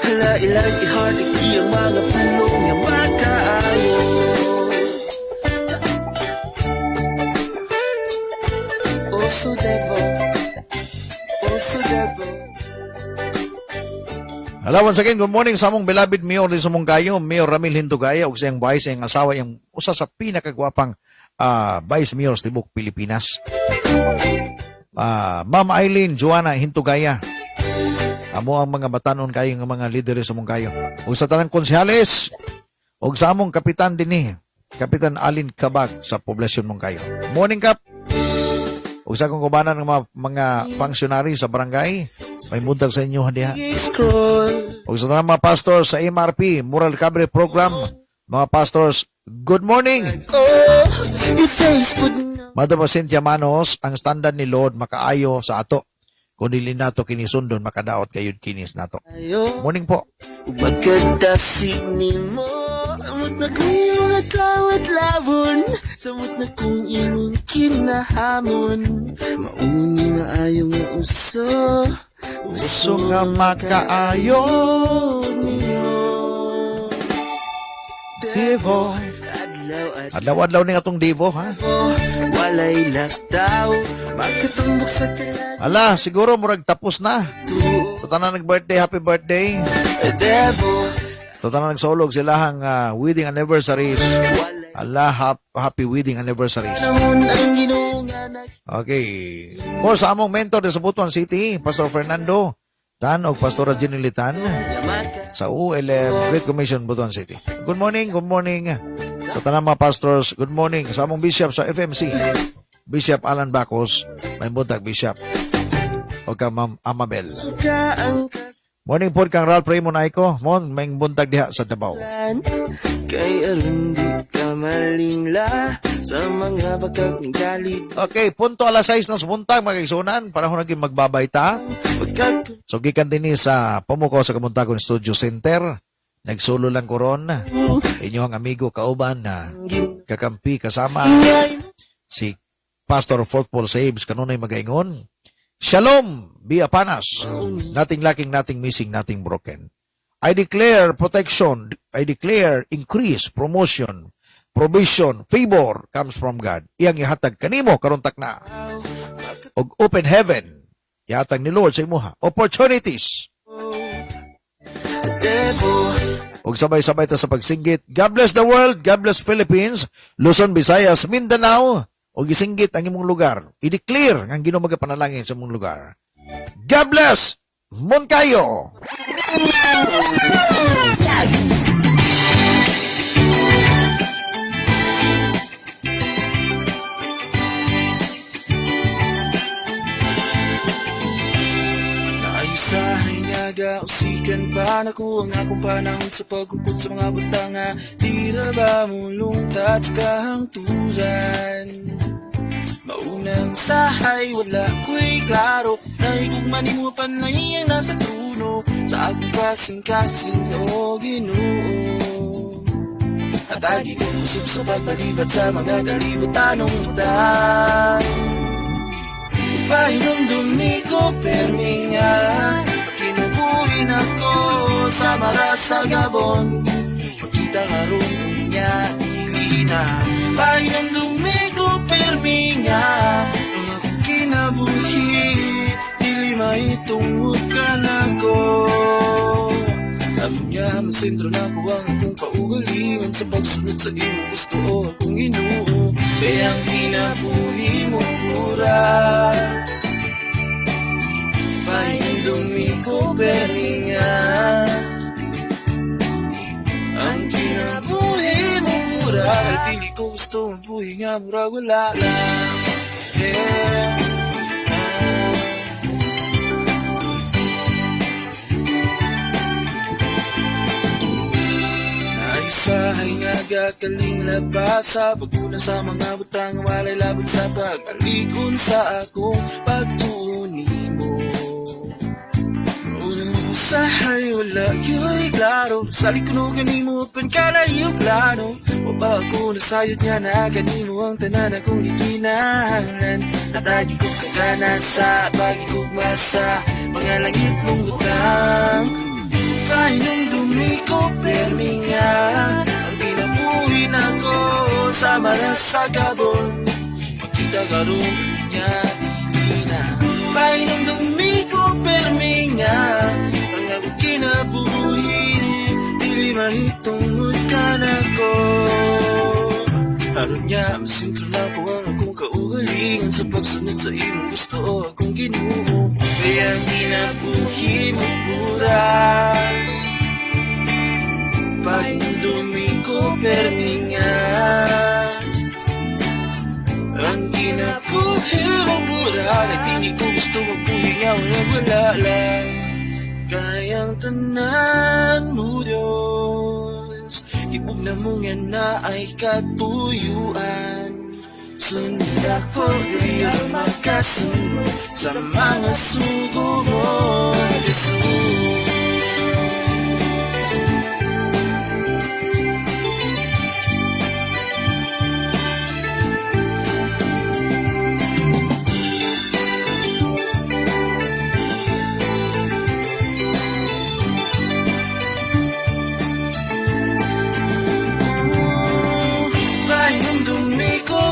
Speaker 1: Hala ilang ihardik iyang mga pulong nga makaayo. Oso Devo, Oso Devo.
Speaker 2: Hello, once again, good morning sa among beloved Mayor din sa mong kayo, Mayor Ramil Hintugaya, ug sa iyang vice, iyang asawa, iyang usa sa pinakagwapang vice mayor sa Tibok, Pilipinas. Ma'am Eileen Joanna Hintugaya. Amo ang mga batanon kayo ng mga leader sa mong kayo. Ug sa tanang konsyales, ug sa among kapitan din Kapitan Alin Kabag sa poblasyon mong kayo. Morning, Kap. Ug sa akong kubanan ng mga functionary sa barangay, may muntag sa inyo diha. Ug sa tanang mga pastors sa MRP, Moral Recovery Program, mga pastors, good morning! Madam Cynthia Manos, ang standard ni Lord makaayo sa ato. Kung dili nato kinisundon, makadaot kayod kinis nato. Morning po.
Speaker 1: Maganda signimo, samot na kong iyong adlaw-adlawon, samot na kong iyong kinahamon, mauni maayo nga uso,
Speaker 2: Uso nga makaayo
Speaker 1: niyo.
Speaker 2: Devo. Adlaw-adlaw ni atong Devo, ha?
Speaker 1: Walay lataw, magkatumbok sa kalag.
Speaker 2: Ala, siguro murag tapos na. Sa tanan nag-birthday, happy birthday.
Speaker 1: Devo,
Speaker 2: Sa tanan nagsulog silahang wedding anniversaries. Ala, happy wedding anniversaries.
Speaker 1: namon ang ginungan.
Speaker 2: Okay. More sa among mentor sa Butuan City, Pastor Fernando Tan o Pastora Jenny Tan sa ULM Great Commission, Butuan City. Good morning, good morning. Sa tanang mga pastors, good morning. Sa among bishop sa FMC, Bishop Alan Bacos, may buntag bishop. O ka Ma'am Amabel. Morning po kang Ralph Raymond Aiko. Mon, may buntag diha sa Davao.
Speaker 1: Kay aron di ka malingla sa mga bagag ng galit.
Speaker 2: Okay, punto alas 6 na sa buntag, mga kaigsunan. Para ho naging magbabayta. So, gikan din sa pamuko sa Kamuntagon Studio Center. Nagsulo lang ko ron. Inyo ang amigo kauban na kakampi kasama si Pastor Fort Paul Saves kanunay magaingon. Shalom, be upon us. Nothing lacking, nothing missing, nothing broken. I declare protection. I declare increase, promotion, provision, favor comes from God. Iyang ihatag kanimo karuntak na. Og open heaven. Ihatag ni Lord sa imuha. Opportunities. Og sabay-sabay ta sa pagsinggit. God bless the world. God bless Philippines. Luzon, Visayas, Mindanao. Og isinggit ang imong lugar. I-declare ang Ginoo magapanalangin sa imong lugar. God bless! Moncayo!
Speaker 1: Naayusahay nga gausikan pa naku ang akong panahon sa pagkukot sa mga butanga. Tira ba mulungtat sa kahangturan? Maunang sahay, wala ko'y klaro. Naigugman mo panay ang nasa truno sa akong kasing-kasing o Ginoo. At agi ko kusog sa pagbalibat sa mga kalibutanong mudan. Pahinong dumiko perminga, kinubuhin ako sa marasa Gabon. Makita karon niya ilina. Pahinong dumiko perminga, ang akong kinabuhi, dili maitungod ka na ko. Alam niya, masentro na ko ang akong kaugalingan sa pagsunod sa iyong gusto o akong Ginoo. Kaya ang kinabuhi mo pura, pahinong ko perminga, ang kinabuhi mo pura. Kahit hindi ko gusto ang buhay nga mura wala lang. Yeah. Usahay nga gakaling labasa, paguna sa mga butang walay labot sa pag-alikon sa akong pagtuni mo. Unang usahay wala yo'y klaro, sa likuno ganimo pankalayo plano. O ba ako nasayot nga na ganimo ang tanan akong ikinahanglan. At agi ko kagana sa pagigugma sa mga langit mong butang. Pahinong dumiko perminga, ang kinabuhin ako sa marasa Gabon. Makita karon niya ilina. Pahinong dumiko perminga, ang akong kinabuhin, dili mahitungod ka na ko. Karon niya masintro na po ang akong kaugalingan sa pagsunod sa imong gusto o akong Ginoo. Kaya ang kinabuhi mo pura, pahinong ko perminga, ang kinabuhi mo pura. Kahit hindi ko gusto magbuhi nga wala lang. Kayang tanan mo Diyos, ibog na mo nga na ay katuyuan. Sunod ako, dili ang makasunod sa mga sugo mo, Jesus.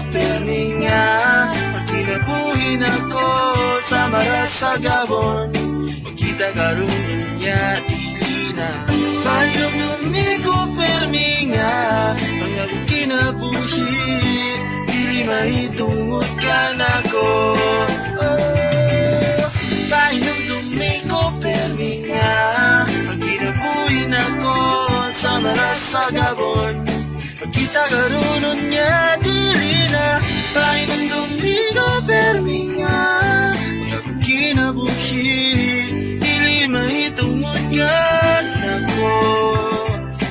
Speaker 1: Perminga, pagkinabuhin ako sa marasa Gabon. Magkita karon niya ilina. Pahinong dumiko perminga, ang akong kinabuhi, dili mahitungod ka na ko. Pahinong dumiko perminga, pagkinabuhin ako sa marasa Gabon. Magkita karon niya ilina. Pahinong dumiko perminga, ang akong kinabuhi, dili mahitungod ka na ko.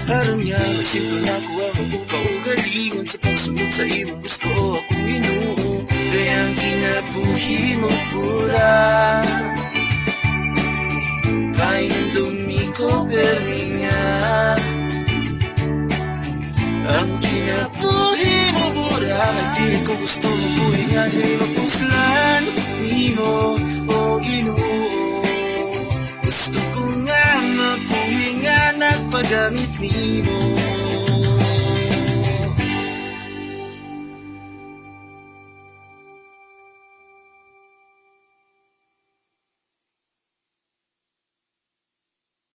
Speaker 1: Karon niya masinto na ko ang akong kaugalingan sa pagsunod sa imong gusto o akong Ginoo. Kaya ang kinabuhi mo pura, pahinong dumiko perminga, ang kinabuhi mo pura. Kahit di ko gusto mabuhay nga di mapuslan nimo o Ginoo. Gusto ko nga mabuhay nga nagpagamit nimo.